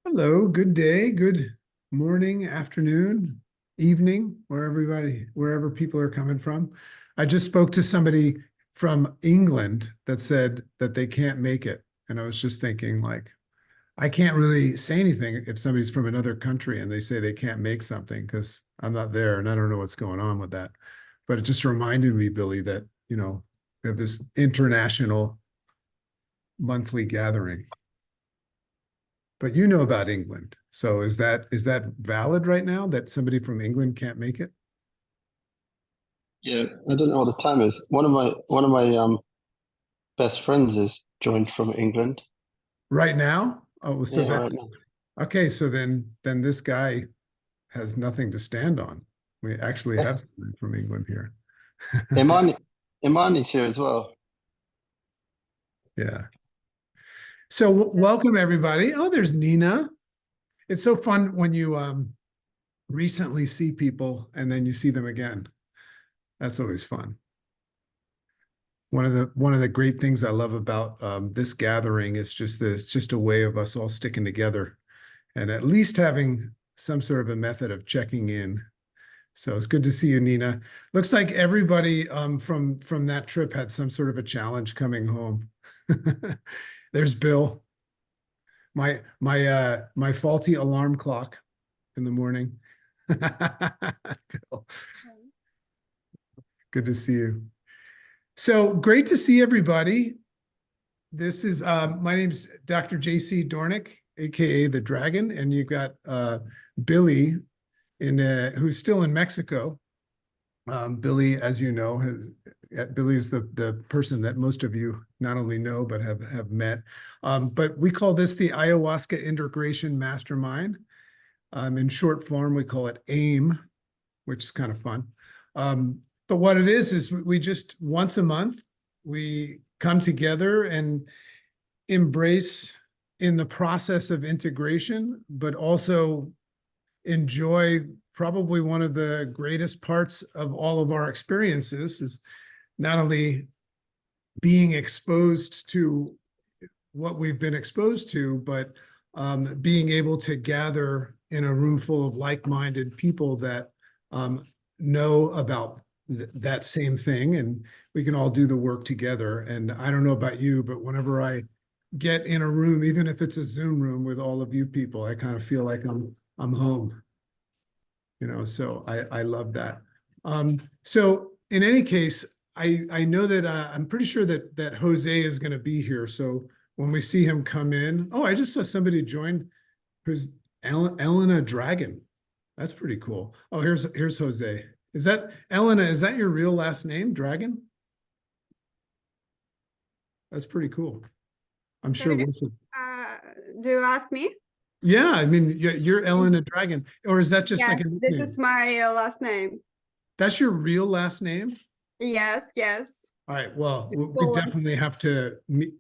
Hello, good day, good morning, afternoon, evening, wherever people are coming from. I just spoke to somebody from England that said that they can't make it. And I was just thinking, like, I can't really say anything if somebody's from another country and they say they can't make something because I'm not there and I don't know what's going on with that. But it just reminded me, Billy, that, we have this international monthly gathering. But you know about England. So is that valid right now that somebody from England can't make it? Yeah, I don't know what the time is. One of my best friends is joined from England. Right now? Oh, so Yeah, that right now. okay, so then this guy has nothing to stand on. We actually Yeah. have somebody from England here. Imani's here as well. Yeah. So welcome everybody. Oh, there's Nina. It's so fun when you recently see people and then you see them again. That's always fun. One of the great things I love about this gathering is just this, just a way of us all sticking together and at least having some sort of a method of checking in. So it's good to see you, Nina. Looks like everybody from that trip had some sort of a challenge coming home. There's Bill, my faulty alarm clock in the morning. Bill, good to see you. So great to see everybody. This is my name's Dr. JC Doornick, aka the Dragon, and you've got Billy who's still in Mexico. Billy, as you know, Billy is the person that most of you not only know but have met. But we call this the Ayahuasca Integration Mastermind. In short form, we call it AIM, which is kind of fun. But what it is we just once a month we come together and embrace in the process of integration, but also enjoy probably one of the greatest parts of all of our experiences is not only being exposed to what we've been exposed to, but being able to gather in a room full of like-minded people that know about that same thing, and we can all do the work together. And I don't know about you, but whenever I get in a room, even if it's a Zoom room with all of you people, I kind of feel like I'm home. So I love that. So in any case, I know that I'm pretty sure that Jose is going to be here. So when we see him come in, oh, I just saw somebody join who's Elena Dragon. That's pretty cool. Oh, here's Jose. Is that Elena? Is that your real last name, Dragon? That's pretty cool. I'm sure. Uh, do you ask me? Yeah, I mean, you're Elena Dragon, or is that just like Yes, a this nickname? is my last name. That's your real last name? Yes, yes. All right. Well, we Full one. definitely have to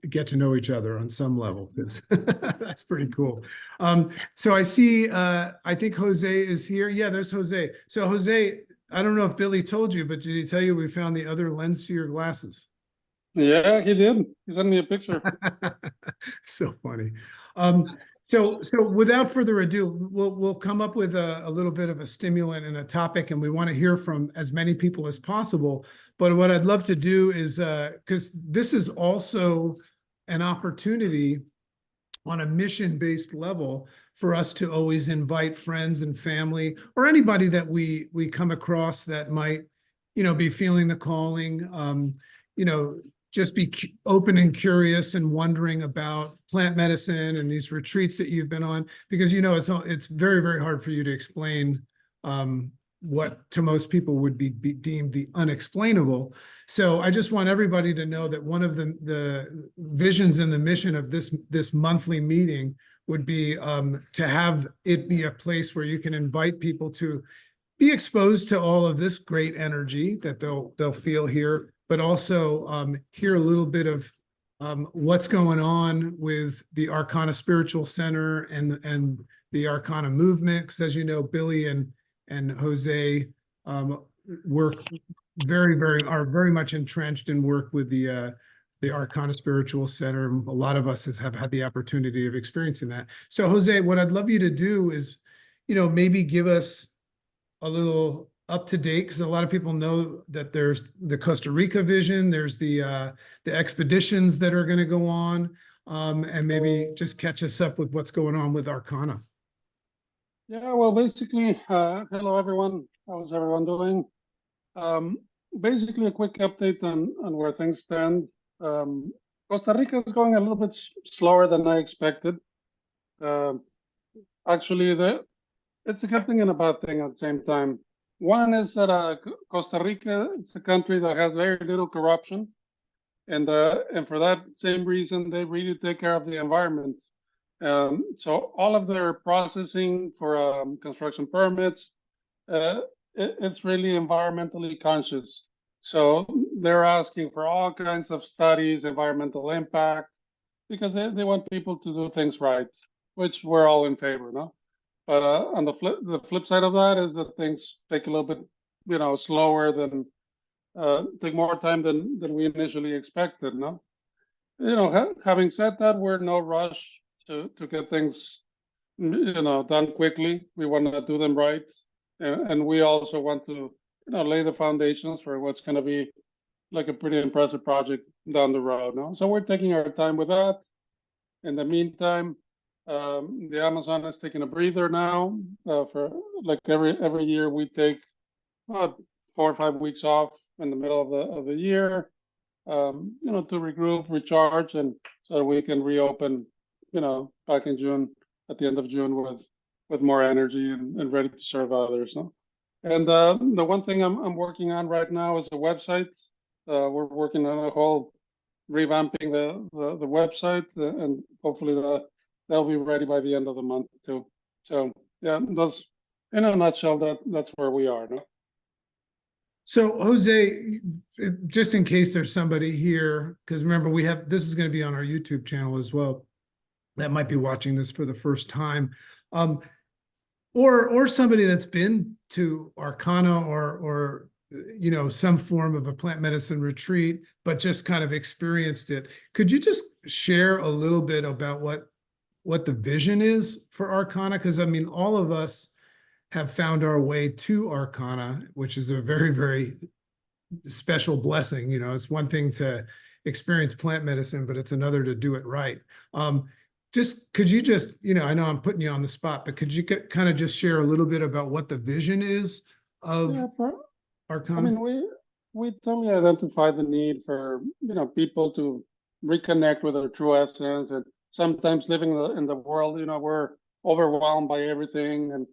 get to know each other on some level because that's pretty cool. So I see, I think Jose is here. Yeah, there's Jose. So Jose, I don't know if Billy told you, but did he tell you we found the other lens to your glasses? Yeah, he did. He sent me a picture. So funny. So without further ado, we'll come up with a little bit of a stimulant and a topic, and we want to hear from as many people as possible. But what I'd love to do is, because this is also an opportunity on a mission-based level for us to always invite friends and family or anybody that we come across that might, be feeling the calling, just be open and curious and wondering about plant medicine and these retreats that you've been on, because it's very, very hard for you to explain what to most people would be deemed the unexplainable. So I just want everybody to know that one of the visions and the mission of this monthly meeting would be to have it be a place where you can invite people to be exposed to all of this great energy that they'll feel here, but also hear a little bit of what's going on with the Arkana Spiritual Center and the Arkana movement. Because as you know, Billy and Jose work are very much entrenched and work with the the Arkana Spiritual Center. A lot of us have had the opportunity of experiencing that. So Jose, what I'd love you to do is, maybe give us a little up to date, because a lot of people know that there's the Costa Rica vision, there's the expeditions that are going to go on, and maybe just catch us up with what's going on with Arkana. Yeah, well, basically, hello everyone. How's everyone doing? Basically, a quick update on where things stand. Costa Rica is going a little bit slower than I expected. Actually, it's a good thing and a bad thing at the same time. One is that Costa Rica, it's a country that has very little corruption, and for that same reason, they really take care of the environment. So all of their processing for construction permits, it's really environmentally conscious. So they're asking for all kinds of studies, environmental impact, because they want people to do things right, which we're all in favor, no? But on the flip side of that is that things take a little bit, slower than take more time than we initially expected, no? Having said that, we're in no rush to get things, done quickly. We want to do them right, and we also want to, lay the foundations for what's going to be like a pretty impressive project down the road, no? So we're taking our time with that. In the meantime, the Amazon is taking a breather now. For like every year, we take about 4 or 5 weeks off in the middle of the year, to regroup, recharge, and so we can reopen, back in June, at the end of June, with more energy and ready to serve others. No? And the one thing I'm working on right now is a website. We're working on a whole revamping the website, and hopefully that'll be ready by the end of the month too. So yeah, those, in a nutshell, that's where we are. No? So Jose, just in case there's somebody here, because remember this is going to be on our YouTube channel as well, that might be watching this for the first time, or somebody that's been to Arkana or some form of a plant medicine retreat, but just kind of experienced it. Could you just share a little bit about what the vision is for Arkana? Because I mean, all of us have found our way to Arkana, which is a very, very special blessing. It's one thing to experience plant medicine, but it's another to do it right. Could you just, I know I'm putting you on the spot, but could you kind of just share a little bit about what the vision is of Arkana? I mean, we totally identify the need for, people to reconnect with their true essence. And sometimes living in the world, we're overwhelmed by everything and,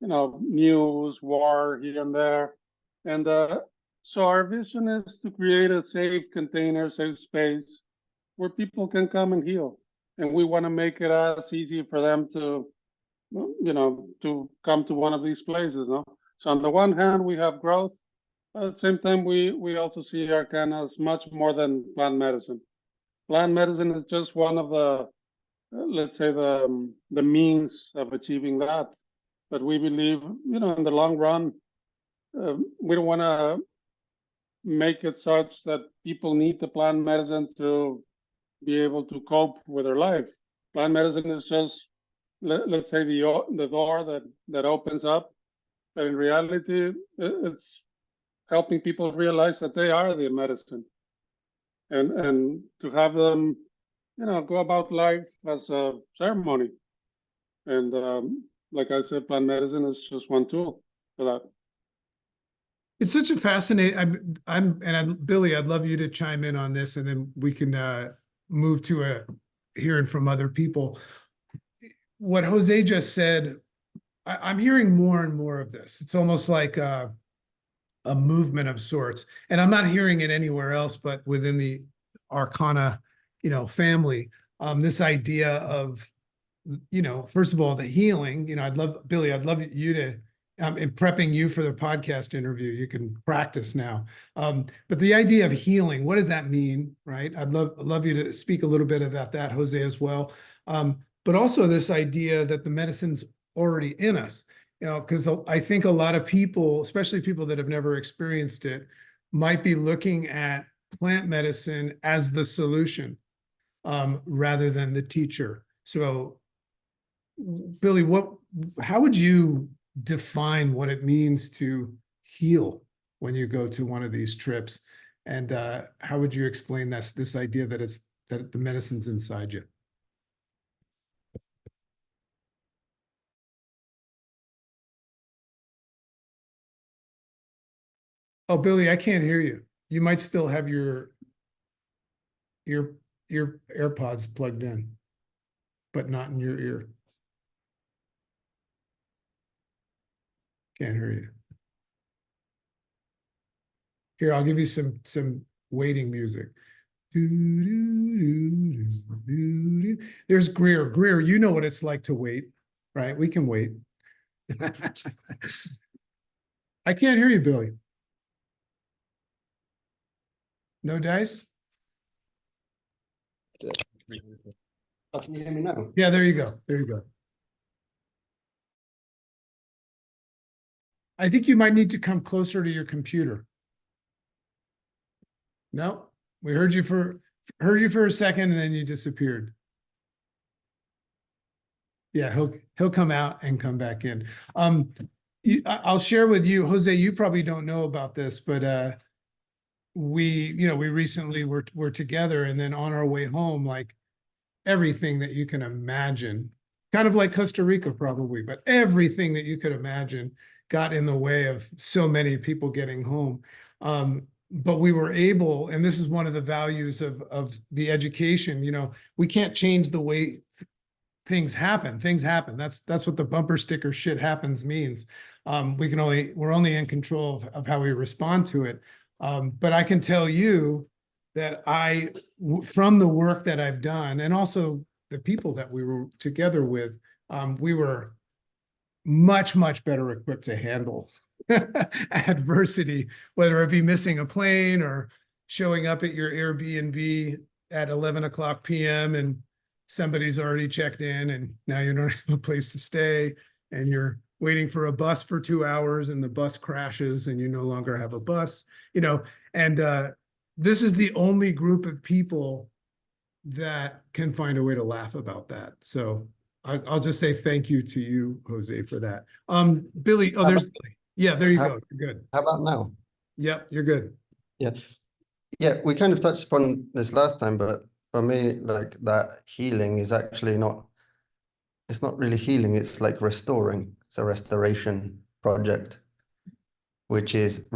news, war here and there. And so our vision is to create a safe container, safe space where people can come and heal. And we want to make it as easy for them to, to come to one of these places. No? So on the one hand, we have growth. At the same time, we also see Arkana as much more than plant medicine. Plant medicine is just one of the, let's say, the means of achieving that. But we believe, in the long run, we don't want to make it such that people need the plant medicine to be able to cope with their life. Plant medicine is just, let's say, the door that opens up. But in reality, it's helping people realize that they are the medicine, and to have them, go about life as a ceremony. And like I said, plant medicine is just one tool for that. It's such a fascinating. Billy, I'd love you to chime in on this, and then we can move to hearing from other people. What Jose just said, I'm hearing more and more of this. It's almost like a movement of sorts, and I'm not hearing it anywhere else but within the Arkana, family. This idea of, first of all, the healing. Billy, I'd love you to. In prepping you for the podcast interview, you can practice now. But the idea of healing, what does that mean, right? I'd love you to speak a little bit about that, Jose, as well. But also this idea that the medicine's already in us, because I think a lot of people, especially people that have never experienced it, might be looking at plant medicine as the solution, rather than the teacher. So, Billy, how would you define what it means to heal when you go to one of these trips? And how would you explain this idea that the medicine's inside you? Oh, Billy, I can't hear you. You might still have your AirPods plugged in, but not in your ear. Can't hear you. Here, I'll give you some waiting music. There's Greer. Greer, you know what it's like to wait, right? We can wait. I can't hear you, Billy. No dice? Oh, can you hear me now? Yeah, there you go. There you go. I think you might need to come closer to your computer. No, we heard you for a second and then you disappeared. Yeah, he'll come out and come back in. I'll share with you, Jose, you probably don't know about this, but we recently were together, and then on our way home, like everything that you can imagine, kind of like Costa Rica probably, but everything that you could imagine got in the way of so many people getting home. But we were able, and this is one of the values of the education, we can't change the way things happen. Things happen. That's what the bumper sticker "shit happens" means. We're only in control of how we respond to it. But I can tell you that from the work that I've done, and also the people that we were together with, we were much, much better equipped to handle adversity, whether it be missing a plane or showing up at your Airbnb at 11 o'clock p.m. and somebody's already checked in and now you don't have a place to stay and you're waiting for a bus for 2 hours and the bus crashes and you no longer have a bus, and this is the only group of people that can find a way to laugh about that. So I'll just say thank you to you, Jose, for that. Billy, there's Billy. Yeah, there you go. You're good. How about now? Yep, you're good. Yeah. Yeah, we kind of touched upon this last time, but for me, like that healing is actually it's not really healing, it's like restoring. It's a restoration project, which is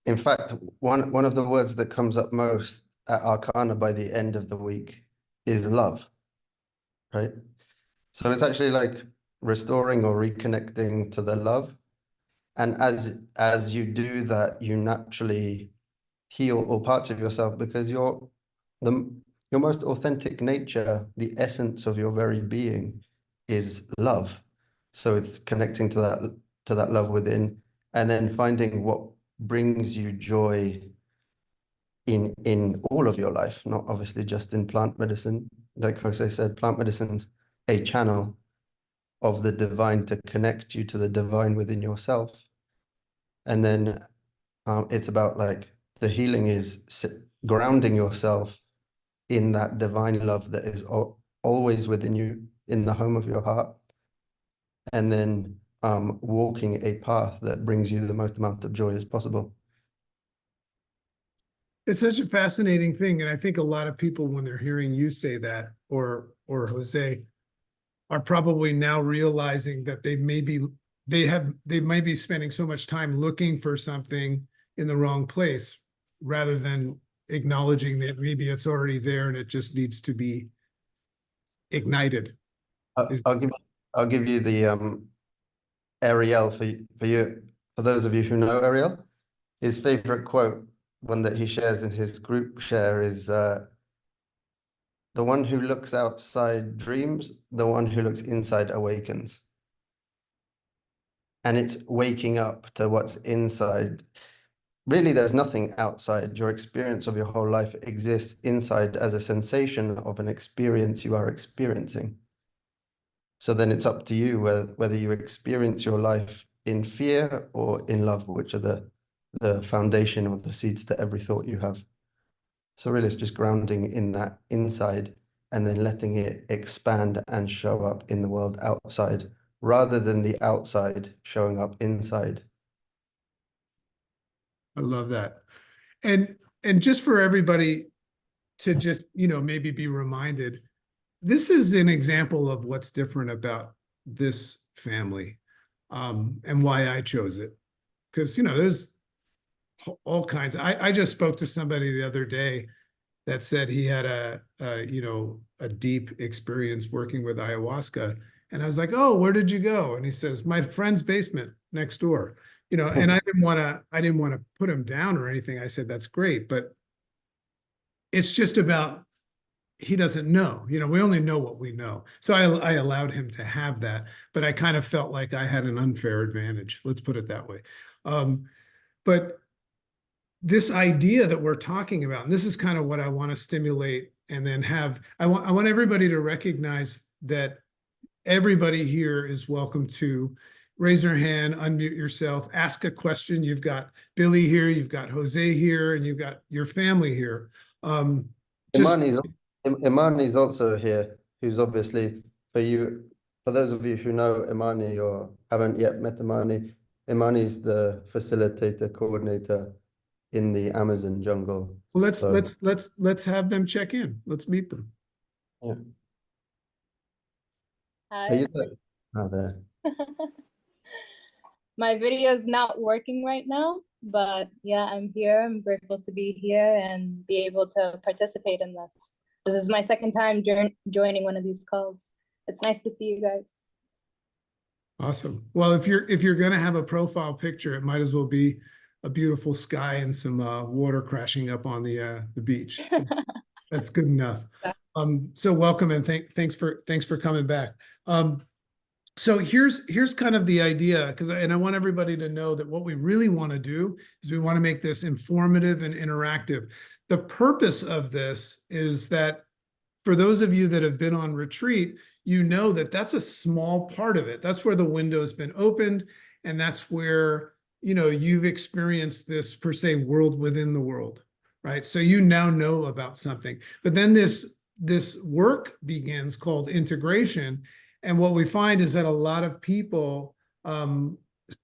in fact, one of the words that comes up most at Arkana by the end of the week is love, right? So it's actually like restoring or reconnecting to the love. And as you do that, you naturally heal all parts of yourself because your most authentic nature, the essence of your very being, is love. So it's connecting to that love within, and then finding what brings you joy in all of your life, not obviously just in plant medicine. Like Jose said, plant medicine's a channel of the divine to connect you to the divine within yourself. And then it's about like the healing is grounding yourself in that divine love that is always within you, in the home of your heart. And then walking a path that brings you the most amount of joy as possible. It's such a fascinating thing. And I think a lot of people, when they're hearing you say that, or Jose, are probably now realizing that they may be spending so much time looking for something in the wrong place rather than acknowledging that maybe it's already there and it just needs to be ignited. I'll give you the Ariel for you, for those of you who know Ariel. His favorite quote, one that he shares in his group share, is the one who looks outside dreams, the one who looks inside awakens. And it's waking up to what's inside. Really, there's nothing outside. Your experience of your whole life exists inside as a sensation of an experience you are experiencing. So then it's up to you whether you experience your life in fear or in love, which are the foundation or the seeds to every thought you have. So really it's just grounding in that inside and then letting it expand and show up in the world outside rather than the outside showing up inside. I love that. And just for everybody to just, maybe be reminded, this is an example of what's different about this family, and why I chose it. Because, there's all kinds. I just spoke to somebody the other day that said he had a deep experience working with ayahuasca. And I was like, oh, where did you go? And he says, my friend's basement next door. And I didn't want to put him down or anything. I said, that's great, but it's just about, he doesn't know. We only know what we know. So I allowed him to have that, but I kind of felt like I had an unfair advantage. Let's put it that way. But this idea that we're talking about, and this is kind of what I want to stimulate, and then I want everybody to recognize that everybody here is welcome to raise their hand, unmute yourself, ask a question. You've got Billy here, you've got Jose here, and you've got your family here. Imani's also here, who's obviously, for those of you who know Imani or haven't yet met Imani's the facilitator, coordinator in the Amazon jungle. Well, So, let's have them check in. Let's meet them. yeah. Are Hi. you there? Oh, there. My video is not working right now, but yeah, I'm here. I'm grateful to be here and be able to participate in this. This is my second time joining one of these calls. It's nice to see you guys. Awesome. Well, if you're going to have a profile picture, it might as well be a beautiful sky and some water crashing up on the beach. That's good enough. So welcome, and thanks for coming back. So here's kind of the idea, and I want everybody to know that what we really want to do is we want to make this informative and interactive. The purpose of this is that for those of you that have been on retreat, you know that that's a small part of it. That's where the window's been opened, and that's where you've experienced this per se world within the world, right? So you now know about something, but then this work begins called integration. And what we find is that a lot of people,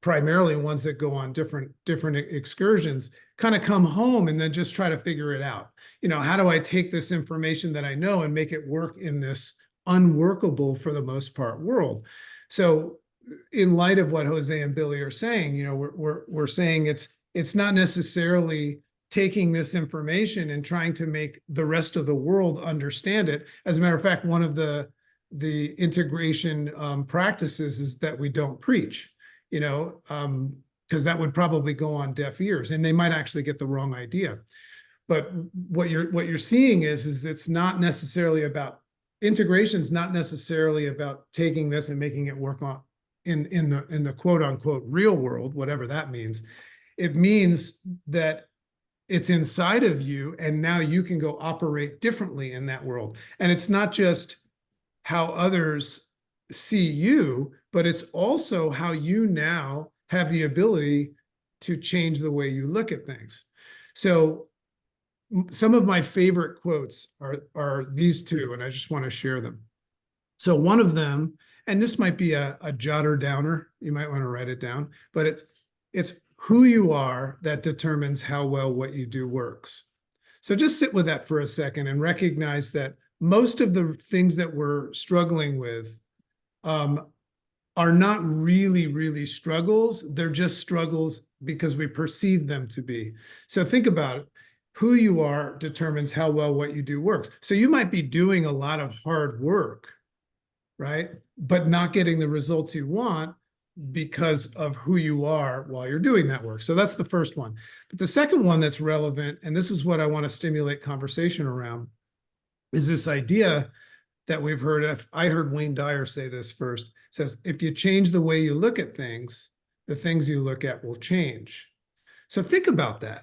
primarily ones that go on different excursions, kind of come home and then just try to figure it out. How do I take this information that I know and make it work in this unworkable, for the most part, world? So in light of what Jose and Billy are saying, we're saying it's not necessarily taking this information and trying to make the rest of the world understand it. As a matter of fact, one of the integration practices is that we don't preach, because that would probably go on deaf ears, and they might actually get the wrong idea. But what you're seeing is it's not necessarily about integration. Is not necessarily about taking this and making it work on in the quote unquote real world, whatever that means. It means that it's inside of you, and now you can go operate differently in that world. And it's not just how others see you, but it's also how you now have the ability to change the way you look at things. So some of my favorite quotes are these two, and I just want to share them. So one of them, and this might be a jotter downer, you might want to write it down, but it's who you are that determines how well what you do works. So just sit with that for a second and recognize that most of the things that we're struggling with are not really struggles. They're just struggles because we perceive them to be. So think about it. Who you are determines how well what you do works. So you might be doing a lot of hard work, right? But not getting the results you want because of who you are while you're doing that work. So that's the first one. But the second one that's relevant, and this is what I want to stimulate conversation around, is this idea that we've heard. I heard Wayne Dyer say this first. It says, if you change the way you look at things, the things you look at will change. So think about that.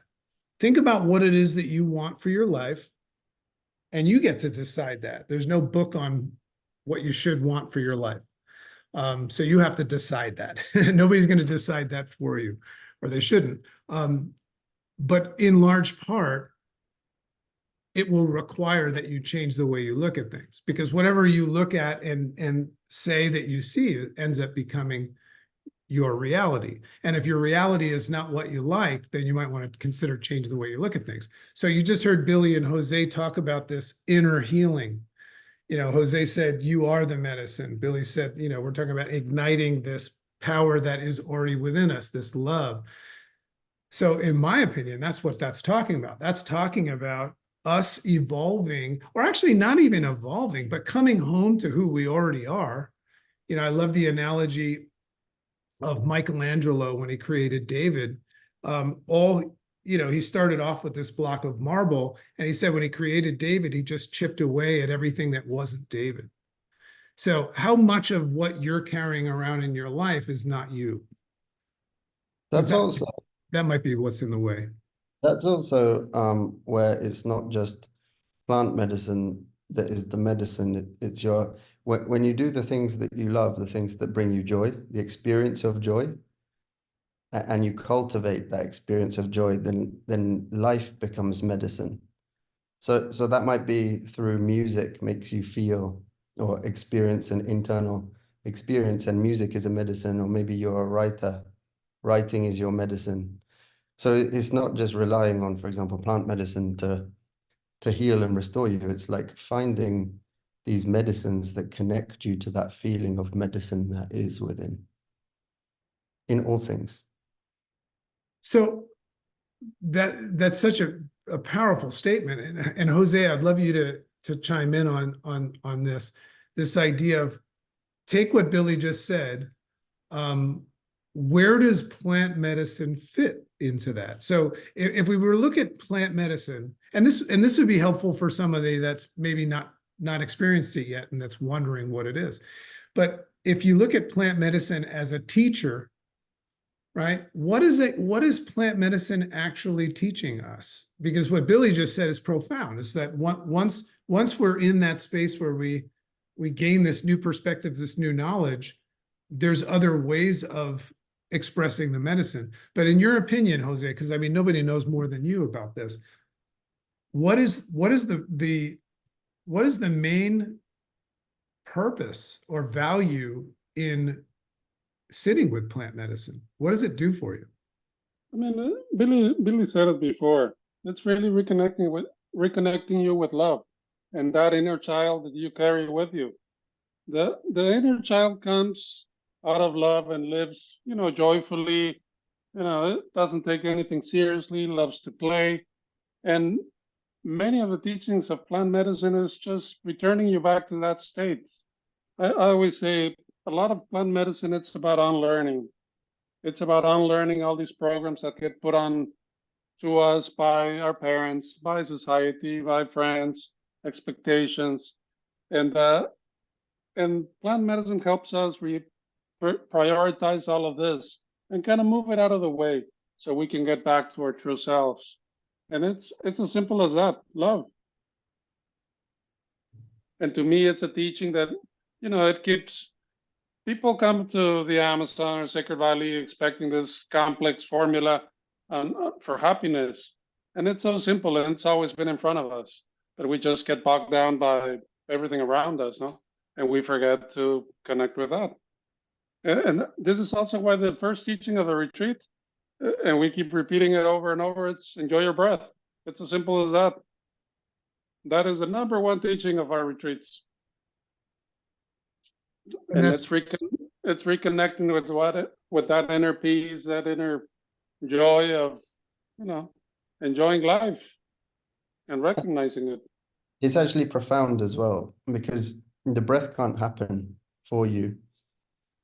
Think about what it is that you want for your life, and you get to decide that. There's no book on what you should want for your life. So you have to decide that. Nobody's going to decide that for you, or they shouldn't. But in large part, it will require that you change the way you look at things, because whatever you look at and say that you see ends up becoming your reality. And if your reality is not what you like, then you might want to consider changing the way you look at things. So you just heard Billy and Jose talk about this inner healing. You know, Jose said, you are the medicine. Billy said, you know, we're talking about igniting this power that is already within us, this love. So in my opinion, that's what that's talking about. That's talking about us evolving, or actually not even evolving, but coming home to who we already are. You know, I love the analogy of Michelangelo when he created David. You know, he started off with this block of marble, and he said when he created David, he just chipped away at everything that wasn't David. So how much of what you're carrying around in your life is not you? That's also That might be what's in the way. That's also where it's not just plant medicine that is the medicine. It's your when you do the things that you love, the things that bring you joy, the experience of joy, and you cultivate that experience of joy, then life becomes medicine. So that might be through music, makes you feel or experience an internal experience, and music is a medicine, or maybe you're a writer, writing is your medicine. So it's not just relying on, for example, plant medicine to heal and restore you. It's like finding these medicines that connect you to that feeling of medicine that is within, in all things. So that's such a powerful statement. And Jose, I'd love you to chime in on this idea of take what Billy just said. Where does plant medicine fit into that? So if we were to look at plant medicine, and this would be helpful for somebody that's maybe not experienced it yet and that's wondering what it is. But if you look at plant medicine as a teacher, right? What is plant medicine actually teaching us? Because what Billy just said is profound. Is that once we're in that space where we gain this new perspective, this new knowledge, there's other ways of expressing the medicine. But in your opinion, Jose, because I mean nobody knows more than you about this, what is the main purpose or value in sitting with plant medicine? What does it do for you? I mean, Billy said it before. It's really reconnecting you with love and that inner child that you carry with you. The inner child comes out of love and lives, you know, joyfully. You know, it doesn't take anything seriously, loves to play. And many of the teachings of plant medicine is just returning you back to that state. I always say a lot of plant medicine, it's about unlearning. It's about unlearning all these programs that get put on to us by our parents, by society, by friends, expectations. And plant medicine helps us prioritize all of this and kind of move it out of the way so we can get back to our true selves. And it's as simple as that, love. And to me, it's a teaching that, you know, it keeps people come to the Amazon or Sacred Valley expecting this complex formula for happiness. And it's so simple, and it's always been in front of us, but we just get bogged down by everything around us, no? And we forget to connect with that. And this is also why the first teaching of the retreat, and we keep repeating it over and over, it's enjoy your breath. It's as simple as that. That is the number one teaching of our retreats. And it's reconnecting with that inner peace, that inner joy of, you know, enjoying life and recognizing it. It's actually profound as well, because the breath can't happen for you.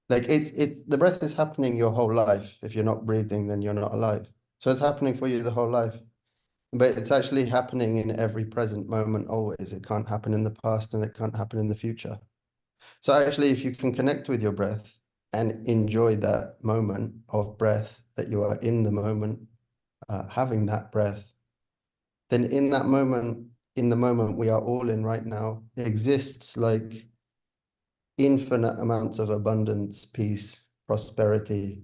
Like it's the breath is happening your whole life. If you're not breathing, then you're not alive. So it's happening for you the whole life. But it's actually happening in every present moment always. It can't happen in the past and it can't happen in the future. So actually, if you can connect with your breath and enjoy that moment of breath, that you are in the moment, having that breath, then in that moment, in the moment we are all in right now, exists like infinite amounts of abundance, peace, prosperity,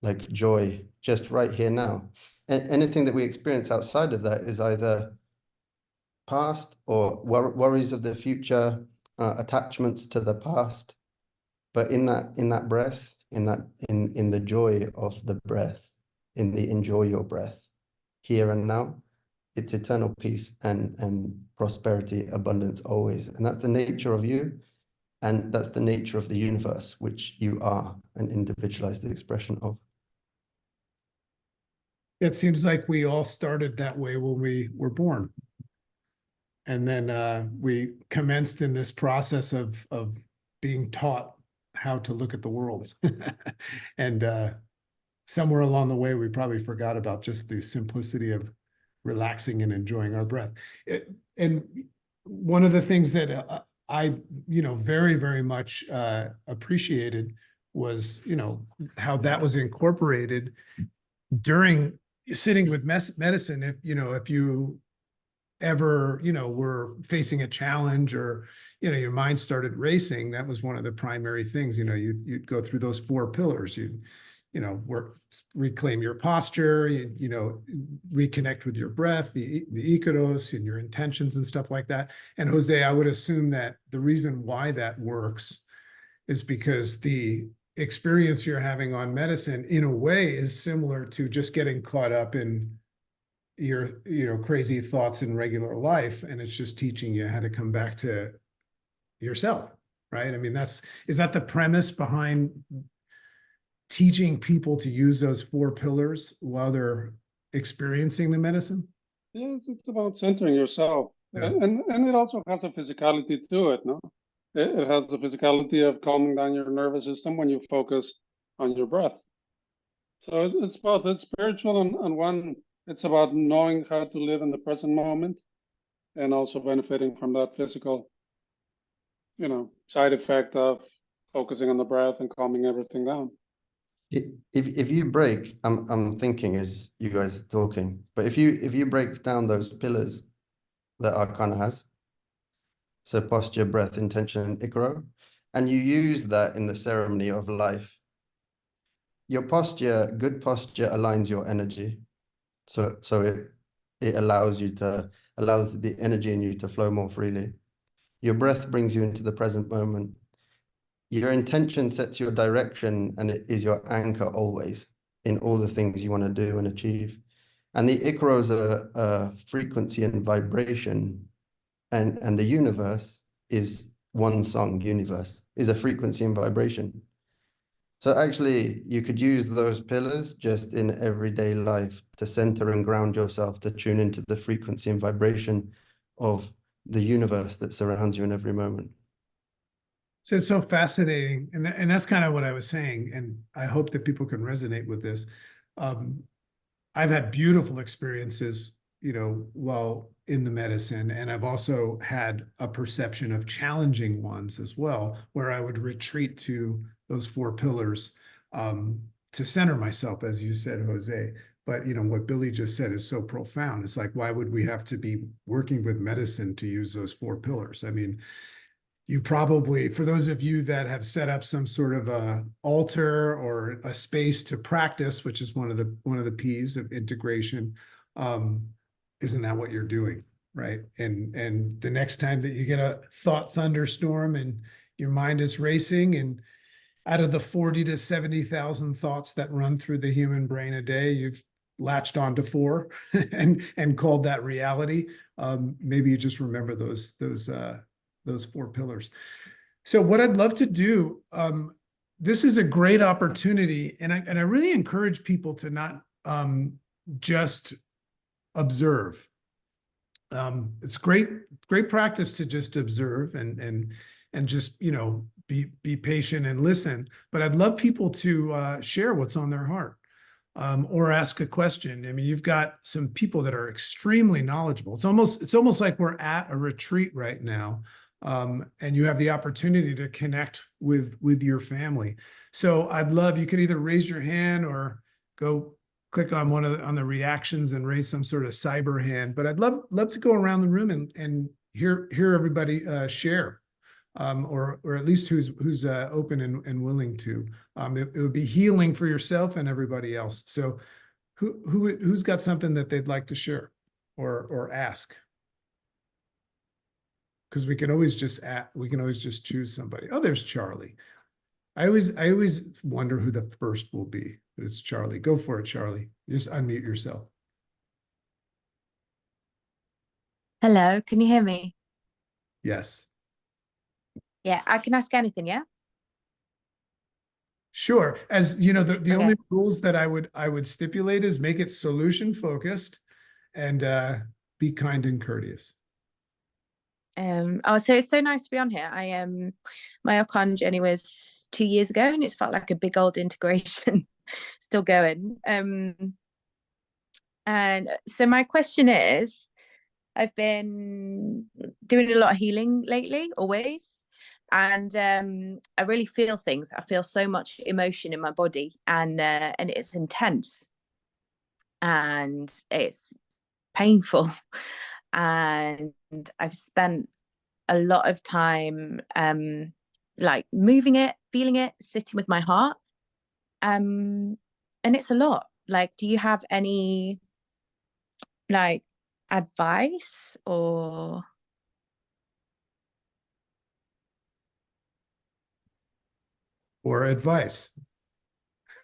like joy, just right here now. And anything that we experience outside of that is either past or worries of the future, attachments to the past. But in that breath, in the joy of the breath, in the enjoy your breath, here and now, it's eternal peace and prosperity, abundance always. And that's the nature of you. And that's the nature of the universe, which you are an individualized expression of. It seems like we all started that way when we were born. And then we commenced in this process of being taught how to look at the world. And somewhere along the way, we probably forgot about just the simplicity of relaxing and enjoying our breath. And one of the things that I, very, very much appreciated was, how that was incorporated during sitting with medicine. If you ever, were facing a challenge or, your mind started racing, that was one of the primary things, you'd go through those 4 pillars. You'd, reclaim your posture, reconnect with your breath, the icaros and your intentions and stuff like that. And Jose, I would assume that the reason why that works is because the experience you're having on medicine in a way is similar to just getting caught up in your, crazy thoughts in regular life. And it's just teaching you how to come back to yourself, right? I mean, is that the premise behind teaching people to use those 4 pillars while they're experiencing the medicine? Yes, it's about centering yourself. Yeah. And it also has a physicality to it, no? It has the physicality of calming down your nervous system when you focus on your breath. So it's both, it's spiritual and one, it's about knowing how to live in the present moment and also benefiting from that physical, side effect of focusing on the breath and calming everything down. If you break, I'm thinking as you guys are talking, but if you break down those pillars that Arkana has, so posture, breath, intention, and ikaro, and you use that in the ceremony of life, your posture, good posture, aligns your energy, so it allows the energy in you to flow more freely. Your breath brings you into the present moment. Your intention sets your direction, and it is your anchor always in all the things you want to do and achieve. And the Ikaros are a frequency and vibration, and the universe is one song. Universe is a frequency and vibration. So actually, you could use those pillars just in everyday life to center and ground yourself, to tune into the frequency and vibration of the universe that surrounds you in every moment. So it's so fascinating. And that's kind of what I was saying. And I hope that people can resonate with this. I've had beautiful experiences, while in the medicine. And I've also had a perception of challenging ones as well, where I would retreat to those 4 pillars to center myself, as you said, Jose. But, what Billy just said is so profound. It's like, why would we have to be working with medicine to use those 4 pillars? I mean, you probably, for those of you that have set up some sort of a altar or a space to practice, which is one of the P's of integration, isn't that what you're doing, right? And the next time that you get a thought thunderstorm and your mind is racing, and out of the 40 to 70,000 thoughts that run through the human brain a day, you've latched onto 4 and called that reality. Maybe you just remember those 4 pillars. So what I'd love to do, this is a great opportunity, and I really encourage people to not just observe. It's great practice to just observe and just, be patient and listen. But I'd love people to share what's on their heart, or ask a question. I mean, you've got some people that are extremely knowledgeable. It's almost like we're at a retreat right now. And you have the opportunity to connect with your family. So I'd love, you could either raise your hand or go click on on the reactions and raise some sort of cyber hand. But I'd love to go around the room and hear everybody share, or at least who's open and willing to. It would be healing for yourself and everybody else. So who's got something that they'd like to share or ask? because we can always just choose somebody. Oh, there's Charlie. I always wonder who the first will be, but it's Charlie. Go for it, Charlie. Just unmute yourself. Hello, can you hear me? Yes. Yeah, I can ask anything, yeah? Sure. As you know, the Okay. only rules that I would stipulate is make it solution focused and be kind and courteous. Oh, so it's so nice to be on here. My Arkana journey was 2 years ago, and it's felt like a big old integration still going. And so my question is, I've been doing a lot of healing lately, always. And I really feel things. I feel so much emotion in my body, and it's intense, and it's painful. And I've spent a lot of time like moving it, feeling it, sitting with my heart. And it's a lot. Like, do you have any like advice or advice?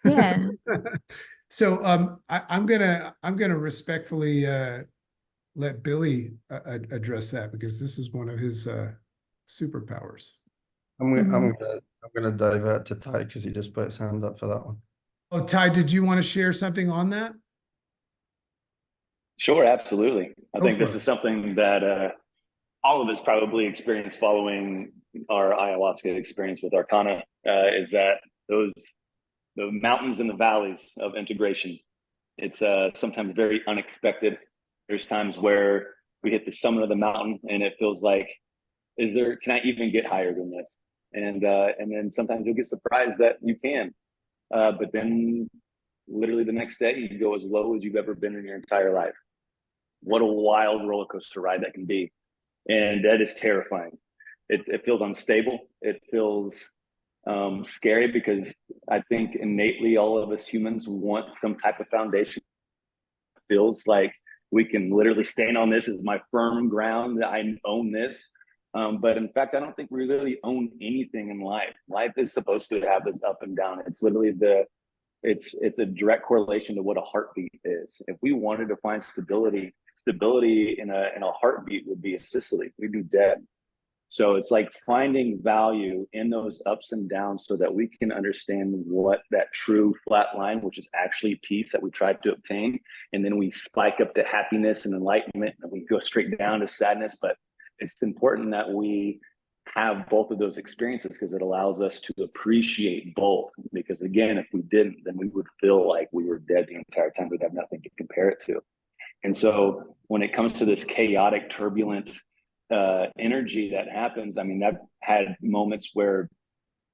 yeah? So I'm gonna respectfully let Billy address that, because this is one of his superpowers. I'm gonna divert to Ty because he just put his hand up for that one. Oh, Ty, did you want to share something on that? Sure, absolutely. I Go think for this it. is something that all of us probably experienced following our ayahuasca experience with Arkana, is that the mountains and the valleys of integration. It's sometimes very unexpected. There's times where we hit the summit of the mountain and it feels like, can I even get higher than this? And then sometimes you'll get surprised that you can. But then literally the next day you go as low as you've ever been in your entire life. What a wild roller coaster ride that can be. And that is terrifying. It feels unstable. It feels scary, because I think innately all of us humans want some type of foundation. It feels like we can literally stand on this as my firm ground, that I own this. But in fact, I don't think we really own anything in life. Life is supposed to have this up and down. It's literally it's a direct correlation to what a heartbeat is. If we wanted to find stability in a heartbeat would be a Sicily. We'd be dead. So it's like finding value in those ups and downs so that we can understand what that true flat line, which is actually peace that we tried to obtain. And then we spike up to happiness and enlightenment, and we go straight down to sadness. But it's important that we have both of those experiences, because it allows us to appreciate both. Because again, if we didn't, then we would feel like we were dead the entire time. We'd have nothing to compare it to. And so when it comes to this chaotic, turbulent energy that happens, I mean, I've had moments where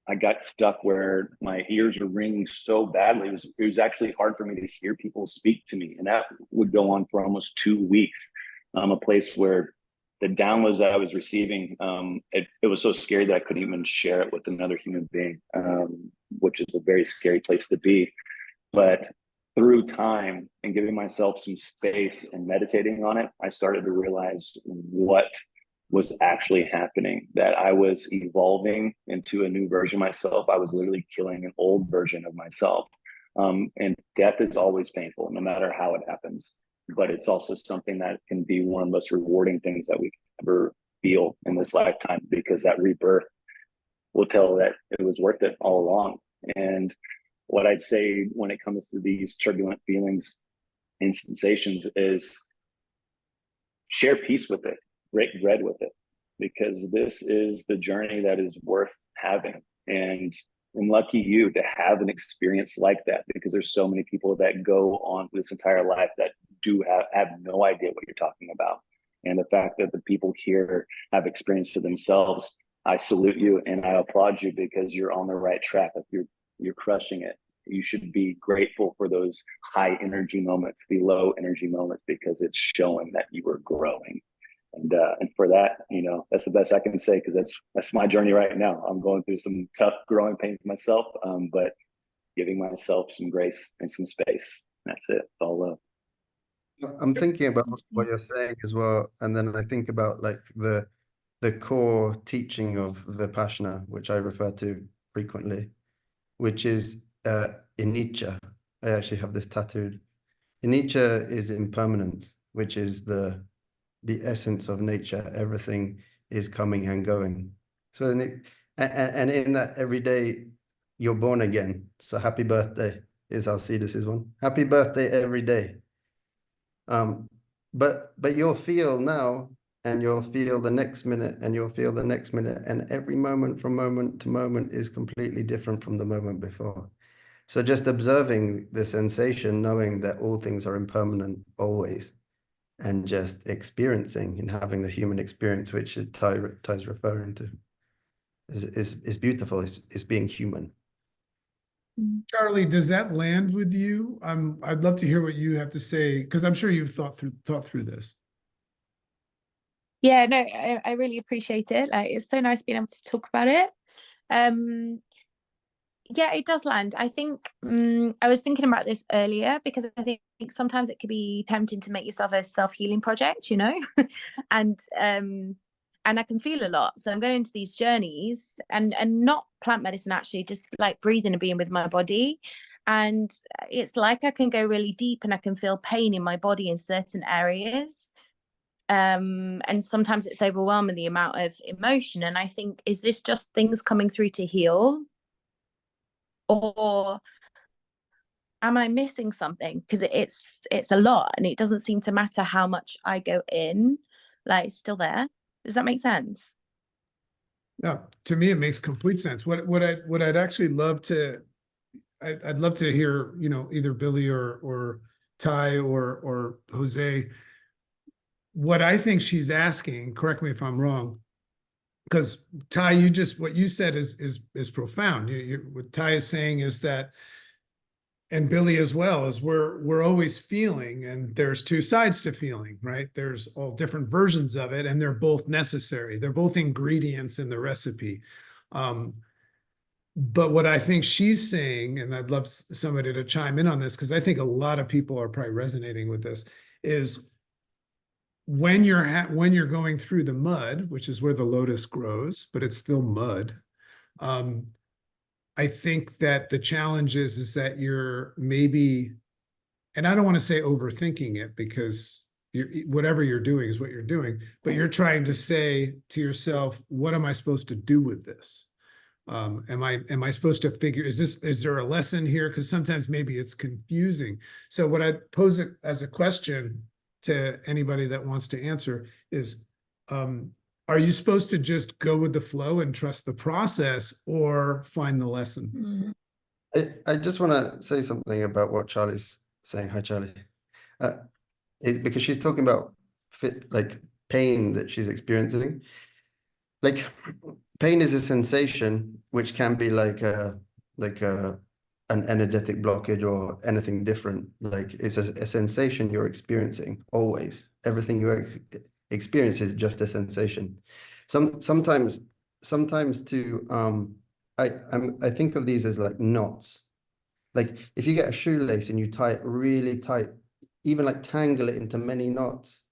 I got stuck where my ears were ringing so badly. It was actually hard for me to hear people speak to me. And that would go on for almost 2 weeks. A place where the downloads that I was receiving, it was so scary that I couldn't even share it with another human being, which is a very scary place to be. But through time and giving myself some space and meditating on it, I started to realize what was actually happening, that I was evolving into a new version of myself. I was literally killing an old version of myself. And death is always painful, no matter how it happens. But it's also something that can be one of the most rewarding things that we can ever feel in this lifetime, because that rebirth will tell that it was worth it all along. And what I'd say when it comes to these turbulent feelings and sensations is share peace with it, break bread with it, because this is the journey that is worth having. And lucky you to have an experience like that, because there's so many people that go on this entire life that do have no idea what you're talking about. And the fact that the people here have experienced it themselves, I salute you and I applaud you, because you're on the right track. Like you're crushing it. You should be grateful for those high energy moments, the low energy moments, because it's showing that you are growing. And for that, that's the best I can say, because that's my journey right now. I'm going through some tough growing pains myself, but giving myself some grace and some space. That's it. It's all love. I'm thinking about what you're saying as well, and then I think about like the the core teaching of Vipassana, which I refer to frequently, which is anicca. I actually have this tattooed. Anicca is impermanence, which is the essence of nature. Everything is coming and going. So and in that every day you're born again. So happy birthday is Alcides' one. Happy birthday every day. But you'll feel now, and you'll feel the next minute, and you'll feel the next minute, and every moment from moment to moment is completely different from the moment before. So just observing the sensation, knowing that all things are impermanent always, and just experiencing and having the human experience, which Ty's referring to, is beautiful. Is being human. Charlie, does that land with you? I'd love to hear what you have to say, because I'm sure you've thought through this. Yeah, no, I really appreciate it. Like, it's so nice being able to talk about it. Yeah, it does land. I think I was thinking about this earlier because I think sometimes it could be tempting to make yourself a self-healing project, you know, and I can feel a lot. So I'm going into these journeys and not plant medicine, actually, just like breathing and being with my body. And it's like I can go really deep and I can feel pain in my body in certain areas. And sometimes it's overwhelming, the amount of emotion. And I think, is this just things coming through to heal? Or am I missing something? Because it's a lot, and it doesn't seem to matter how much I go in, like, it's still there. Does that make sense? No, to me, it makes complete sense. What I'd actually love to, I'd love to hear, you know, either Billy or Ty or Jose, what I think she's asking, correct me if I'm wrong, because Ty, what you said is profound. What Ty is saying is that, and Billy as well, is we're always feeling, and there's two sides to feeling, right? There's all different versions of it, and they're both necessary. They're both ingredients in the recipe. But what I think she's saying, and I'd love somebody to chime in on this, because I think a lot of people are probably resonating with this, is when you're going through the mud, which is where the lotus grows, but it's still mud. I think that the challenge is that you're maybe, and I don't want to say overthinking it, because whatever you're doing is what you're doing, but you're trying to say to yourself, what am I supposed to do with this? Am I supposed to figure, is there a lesson here? Because sometimes maybe it's confusing. So what I'd pose it as a question to anybody that wants to answer is, are you supposed to just go with the flow and trust the process, or find the lesson? I just want to say something about what Charlie's saying. Hi, Charlie. Because she's talking about like pain that she's experiencing. Like, pain is a sensation which can be like an energetic blockage or anything different. Like, it's a sensation you're experiencing always. Everything you experience is just a sensation. Sometimes to I think of these as like knots. Like, if you get a shoelace and you tie it really tight, even like tangle it into many knots,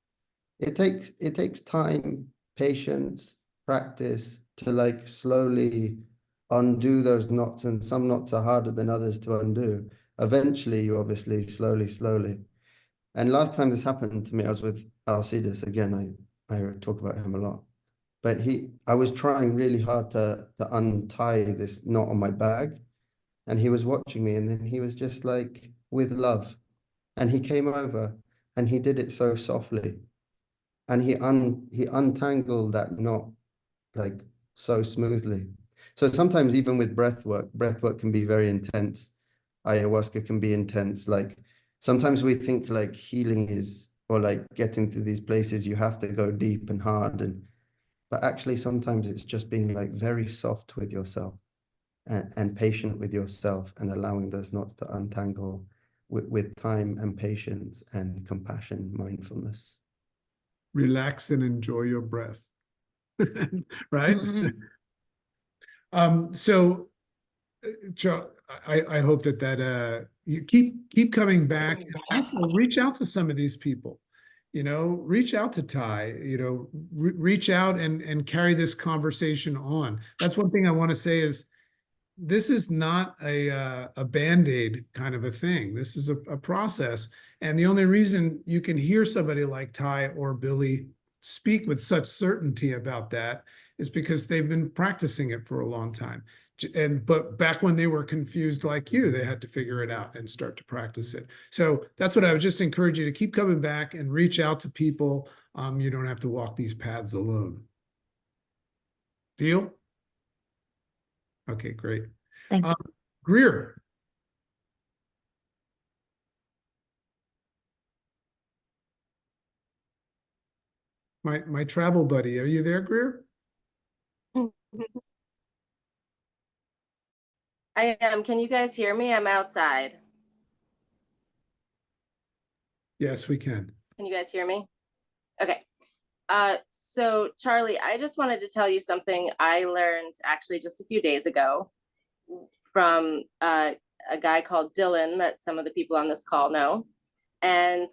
it takes time, patience, practice to like slowly undo those knots, and some knots are harder than others to undo. Eventually, you obviously slowly. And last time this happened to me, I was with Alcides again. I talk about him a lot, but I was trying really hard to untie this knot on my bag, and he was watching me, and then he was just like, with love, and he came over and he did it so softly, and he untangled that knot like so smoothly. So sometimes even with breath work can be very intense. Ayahuasca can be intense. Like, sometimes we think like healing is, or like getting to these places, you have to go deep and hard, but actually sometimes it's just being like very soft with yourself and patient with yourself, and allowing those knots to untangle with time and patience and compassion, mindfulness. Relax and enjoy your breath. Right? So I hope that you keep coming back. Also, reach out to some of these people. reach out to Ty, reach out and carry this conversation on. That's one thing I want to say is this is not a Band-Aid kind of a thing. This is a process. And the only reason you can hear somebody like Ty or Billy speak with such certainty about that is because they've been practicing it for a long time. But back when they were confused like you, they had to figure it out and start to practice it. So that's what I would just encourage you to keep coming back and reach out to people. You don't have to walk these paths alone. Deal? Okay, great. Thank you. Greer. My travel buddy, are you there, Greer? I am. Can you guys hear me? I'm outside. Yes, we can. Can you guys hear me? Okay. So Charlie, I just wanted to tell you something I learned actually just a few days ago from a guy called Dylan that some of the people on this call know. And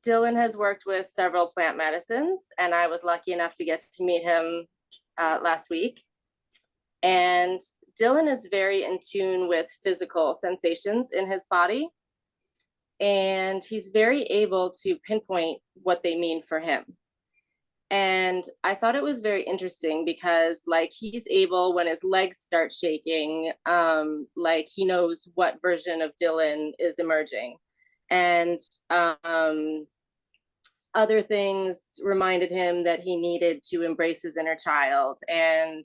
Dylan has worked with several plant medicines, and I was lucky enough to get to meet him last week. And Dylan is very in tune with physical sensations in his body. And he's very able to pinpoint what they mean for him. And I thought it was very interesting because like he's able, when his legs start shaking, like he knows what version of Dylan is emerging. And other things reminded him that he needed to embrace his inner child. And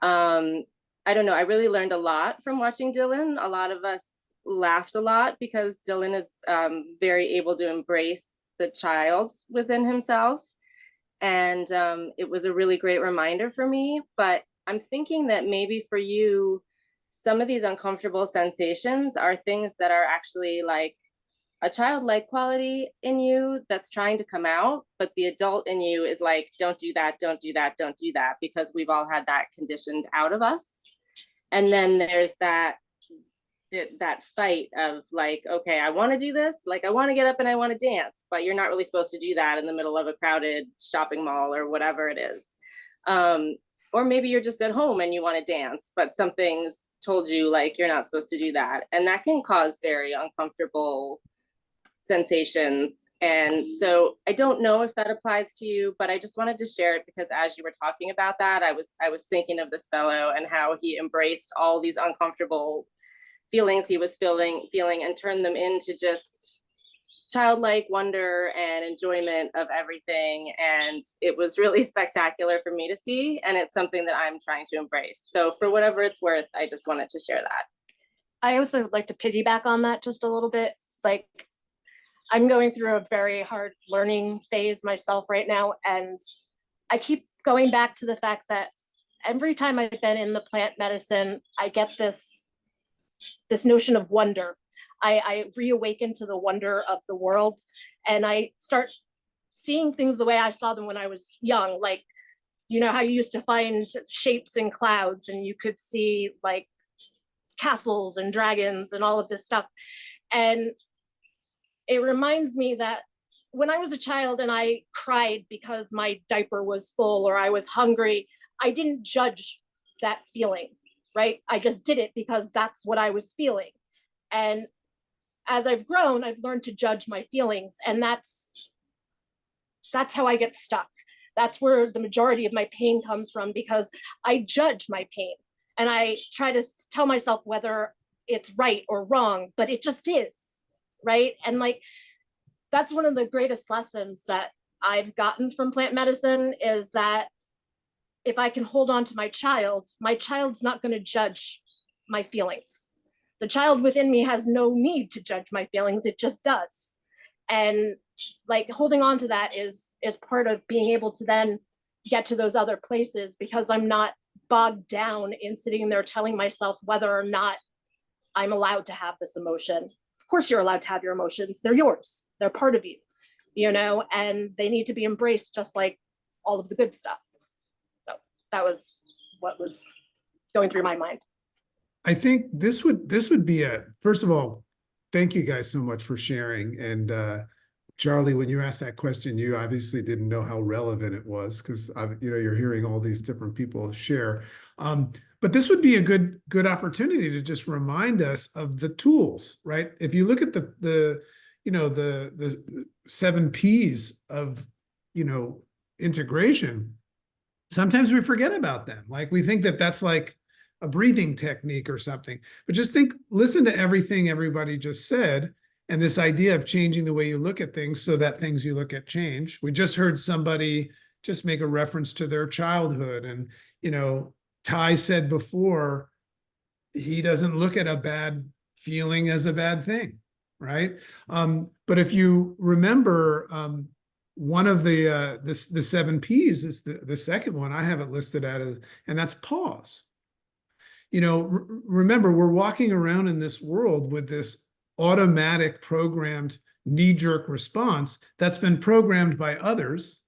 I don't know, I really learned a lot from watching Dylan. A lot of us laughed a lot because Dylan is very able to embrace the child within himself. And it was a really great reminder for me. But I'm thinking that maybe for you, some of these uncomfortable sensations are things that are actually like a childlike quality in you that's trying to come out, but the adult in you is like, don't do that, don't do that, don't do that, because we've all had that conditioned out of us. And then there's that fight of like, okay, I want to do this, like I want to get up and I want to dance, but you're not really supposed to do that in the middle of a crowded shopping mall or whatever it is. Or maybe you're just at home and you want to dance, but something's told you like you're not supposed to do that. And that can cause very uncomfortable sensations. And so I don't know if that applies to you, but I just wanted to share it because as you were talking about that, I was thinking of this fellow and how he embraced all these uncomfortable feelings he was feeling and turned them into just childlike wonder and enjoyment of everything. And it was really spectacular for me to see. And it's something that I'm trying to embrace. So for whatever it's worth, I just wanted to share that. I also would like to piggyback on that just a little bit. Like, I'm going through a very hard learning phase myself right now. And I keep going back to the fact that every time I've been in the plant medicine, I get this notion of wonder. I reawaken to the wonder of the world, and I start seeing things the way I saw them when I was young. Like, you know how you used to find shapes in clouds and you could see like castles and dragons and all of this stuff. And it reminds me that when I was a child and I cried because my diaper was full or I was hungry, I didn't judge that feeling, right? I just did it because that's what I was feeling. And as I've grown, I've learned to judge my feelings, and that's how I get stuck. That's where the majority of my pain comes from, because I judge my pain and I try to tell myself whether it's right or wrong, but it just is, right? And like, that's one of the greatest lessons that I've gotten from plant medicine, is that if I can hold on to my child's not going to judge my feelings. The child within me has no need to judge my feelings, it just does. And like, holding on to that is part of being able to then get to those other places, because I'm not bogged down in sitting there telling myself whether or not I'm allowed to have this emotion. Of course you're allowed to have your emotions, they're yours, they're part of you, you know, and they need to be embraced just like all of the good stuff. So that was what was going through my mind. I think this would be first of all, thank you guys so much for sharing and Charlie, when you asked that question, you obviously didn't know how relevant it was because you're hearing all these different people share. But this would be a good opportunity to just remind us of the tools, right? If you look at the 7 P's of integration, sometimes we forget about them. Like we think that that's like a breathing technique or something. But just listen to everything everybody just said. And this idea of changing the way you look at things so that things you look at change. We just heard somebody just make a reference to their childhood. And, Ty said before, he doesn't look at a bad feeling as a bad thing, right? But if you remember, one of the 7 P's is the second one I have it listed as, and that's pause. Remember, we're walking around in this world with this automatic programmed knee-jerk response that's been programmed by others,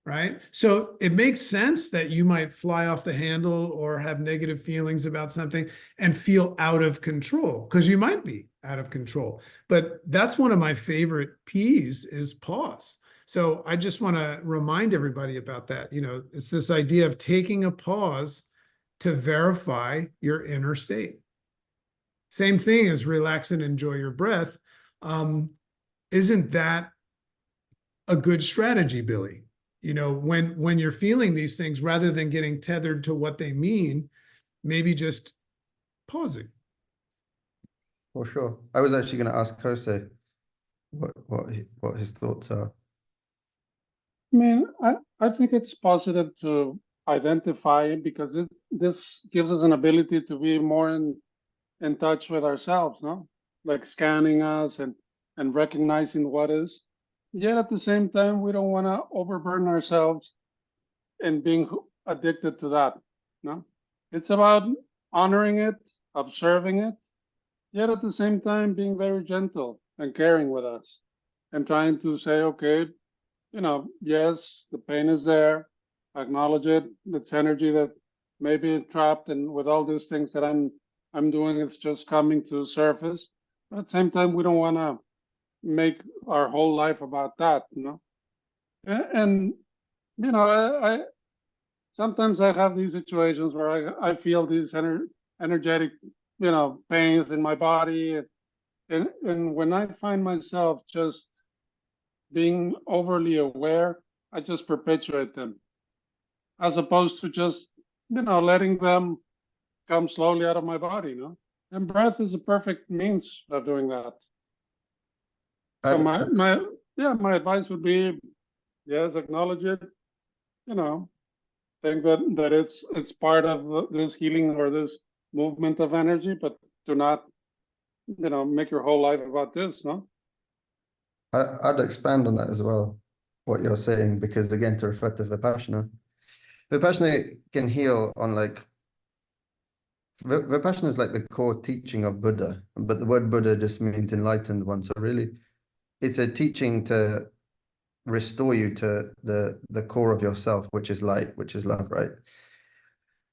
right? So it makes sense that you might fly off the handle or have negative feelings about something and feel out of control, because you might be out of control. But that's one of my favorite P's is pause. So I just want to remind everybody about that. It's this idea of taking a pause to verify your inner state. Same thing as relax and enjoy your breath. Isn't that a good strategy, Billy? When you're feeling these things, rather than getting tethered to what they mean, maybe just pausing. For sure. I was actually going to ask Jose what his thoughts are. I mean, I think it's positive to identify it because this gives us an ability to be more in touch with ourselves, no? Like scanning us and recognizing what is. Yet at the same time, we don't want to overburden ourselves and being addicted to that, no? It's about honoring it, observing it, yet at the same time being very gentle and caring with us and trying to say, okay, yes, the pain is there, acknowledge it, it's energy that may be trapped, and with all these things that I'm doing, it's just coming to surface. But at the same time, we don't want to make our whole life about that, And I sometimes I have these situations where I feel these energetic, pains in my body, and when I find myself just being overly aware, I just perpetuate them, as opposed to just letting them come slowly out of my body, And breath is a perfect means of doing that. So my advice would be, yes, acknowledge it, think that it's part of this healing or this movement of energy, but do not, make your whole life about this, no? I'd expand on that as well, what you're saying, because again, to refer to Vipassana can heal on Vipassana is like the core teaching of Buddha, but the word Buddha just means enlightened one. So really, it's a teaching to restore you to the core of yourself, which is light, which is love, right?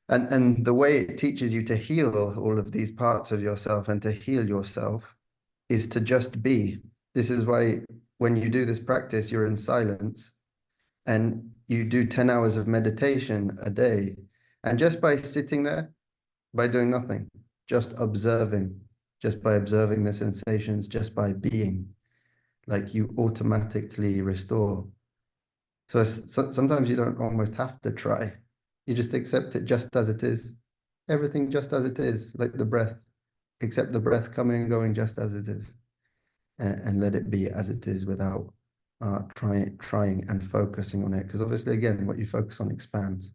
And the way it teaches you to heal all of these parts of yourself and to heal yourself is to just be. This is why when you do this practice, you're in silence and you do 10 hours of meditation a day. And just by sitting there, by doing nothing, just observing, just by observing the sensations, just by being, like you automatically restore. So sometimes you don't almost have to try. You just accept it just as it is. Everything just as it is, like the breath. Accept the breath coming and going just as it is. And let it be as it is without trying and focusing on it. Because obviously, again, what you focus on expands.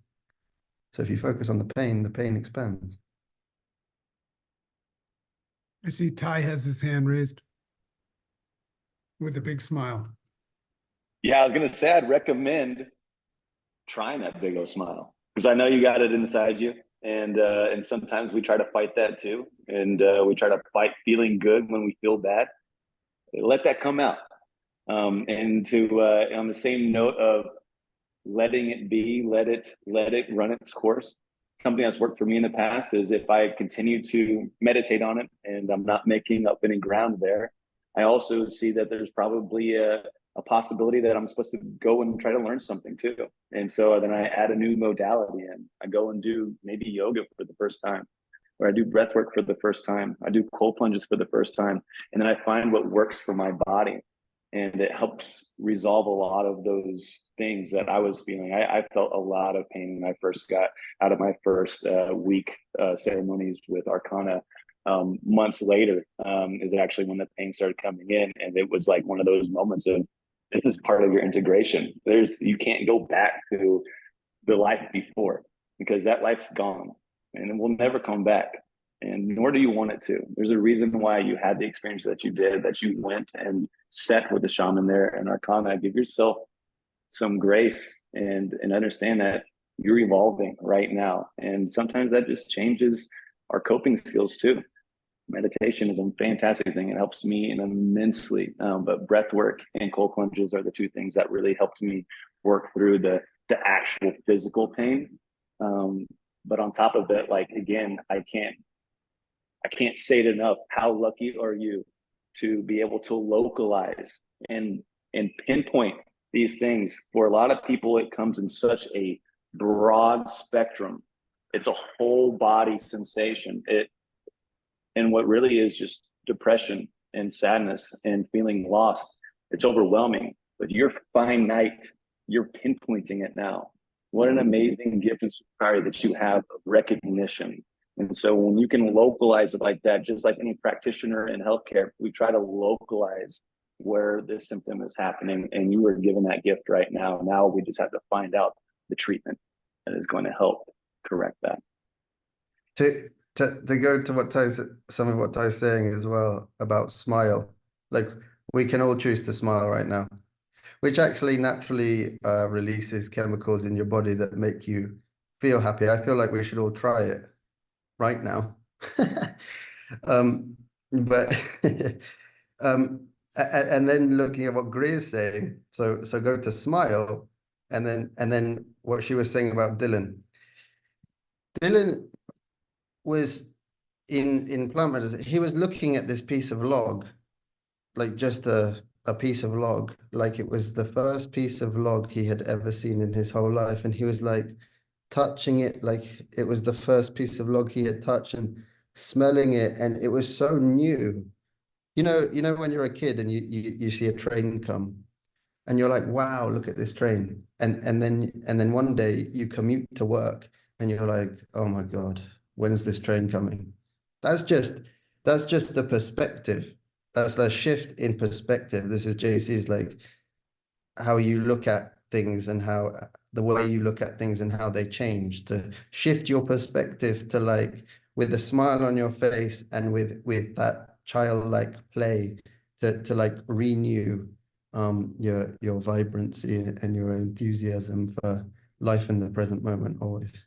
So if you focus on the pain expands. I see Ty has his hand raised with a big smile. Yeah, I was going to say I'd recommend trying that big old smile, because I know you got it inside you. And sometimes we try to fight that too. And we try to fight feeling good when we feel bad. Let that come out. And to on the same note of letting it be, let it run its course. Something that's worked for me in the past is if I continue to meditate on it and I'm not making up any ground there, I also see that there's probably a possibility that I'm supposed to go and try to learn something too. And so then I add a new modality in. I go and do maybe yoga for the first time, or I do breath work for the first time. I do cold plunges for the first time. And then I find what works for my body. And it helps resolve a lot of those things that I was feeling. I felt a lot of pain when I first got out of my first week ceremonies with Arkana. Months later is actually when the pain started coming in. And it was like one of those moments of, this is part of your integration. You can't go back to the life before, because that life's gone and it will never come back. And nor do you want it to. There's a reason why you had the experience that you did, that you went and sat with the shaman there and Arkana. Give yourself some grace and understand that you're evolving right now. And sometimes that just changes our coping skills too. Meditation is a fantastic thing. It helps me immensely. But breath work and cold plunges are the two things that really helped me work through the actual physical pain. But on top of it, like, again, I can't say it enough. How lucky are you to be able to localize and pinpoint these things? For a lot of people, it comes in such a broad spectrum. It's a whole body sensation. And what really is just depression and sadness and feeling lost. It's overwhelming, but you're finite. You're pinpointing it now. What an amazing gift and superpower that you have of recognition. And so when you can localize it like that, just like any practitioner in healthcare, we try to localize where this symptom is happening. And you are given that gift right now. Now we just have to find out the treatment that is going to help correct that. To go to what some of what Ty's saying as well about smile, like we can all choose to smile right now, which actually naturally releases chemicals in your body that make you feel happy. I feel like we should all try it right now. But and then looking at what Greer's saying, so go to smile, and then what she was saying about Dylan. Dylan was in plant medicine. He was looking at this piece of log, like just a piece of log, like it was the first piece of log he had ever seen in his whole life, and he was like touching it like it was the first piece of log he had touched, and smelling it, and it was so new. You know when you're a kid and you see a train come and you're like, wow, look at this train, and then one day you commute to work and you're like, oh my God, when's this train coming? That's just the perspective. That's the shift in perspective. This is JC's, like, how you look at things and how the way you look at things and how they change, to shift your perspective to, like, with a smile on your face and with that childlike play, to like renew your vibrancy and your enthusiasm for life in the present moment always.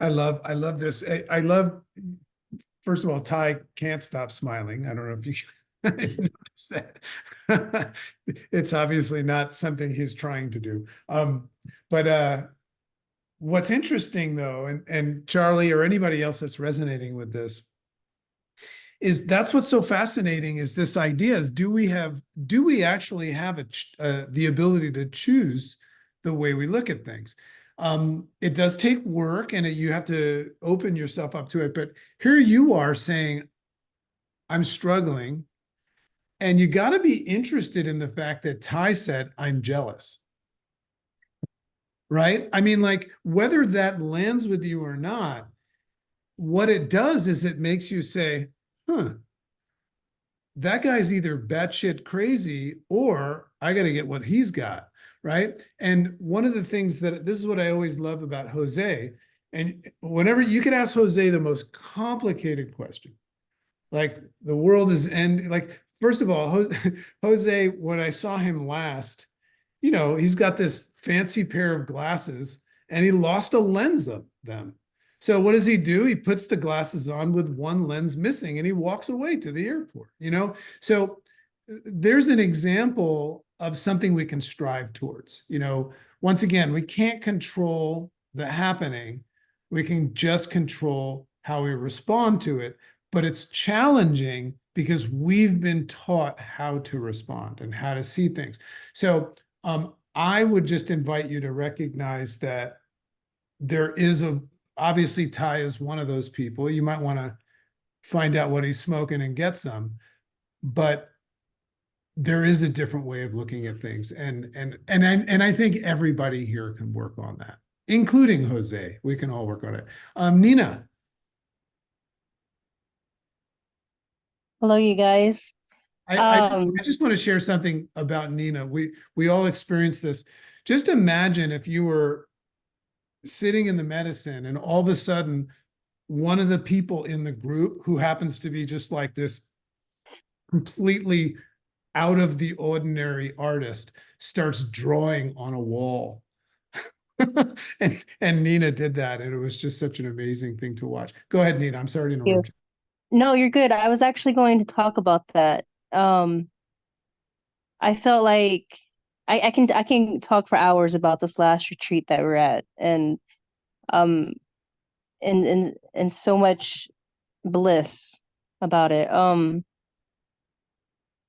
I love this. I love, first of all, Ty can't stop smiling. I don't know if you noticed that. It's obviously not something he's trying to do. But what's interesting though, and Charlie or anybody else that's resonating with this, is that's what's so fascinating, is this idea is, do we actually have the ability to choose the way we look at things? It does take work and you have to open yourself up to it, but here you are saying, I'm struggling, and you got to be interested in the fact that Ty said, I'm jealous. Right? I mean, like, whether that lands with you or not, what it does is it makes you say, that guy's either batshit crazy or I got to get what he's got. Right. And one of the things this is what I always love about Jose. And whenever you can ask Jose the most complicated question, like the world is ending, like, first of all, Jose, when I saw him last, he's got this fancy pair of glasses and he lost a lens of them. So what does he do? He puts the glasses on with one lens missing and he walks away to the airport, So there's an example of something we can strive towards. Once again, we can't control the happening. We can just control how we respond to it. but it's challenging because we've been taught how to respond and how to see things. So I would just invite you to recognize that there is obviously Ty is one of those people. You might want to find out what he's smoking and get some, but there is a different way of looking at things. And I think everybody here can work on that, including Jose. We can all work on it. Nina. Hello, you guys. I just want to share something about Nina. We all experienced this. Just imagine if you were sitting in the medicine and all of a sudden one of the people in the group who happens to be just like this completely out of the ordinary artist starts drawing on a wall. and Nina did that, and it was just such an amazing thing to watch. Go ahead, Nina. I'm sorry to interrupt you. No, you're good. I was actually going to talk about that. I felt like I can talk for hours about this last retreat that we're at, and so much bliss about it.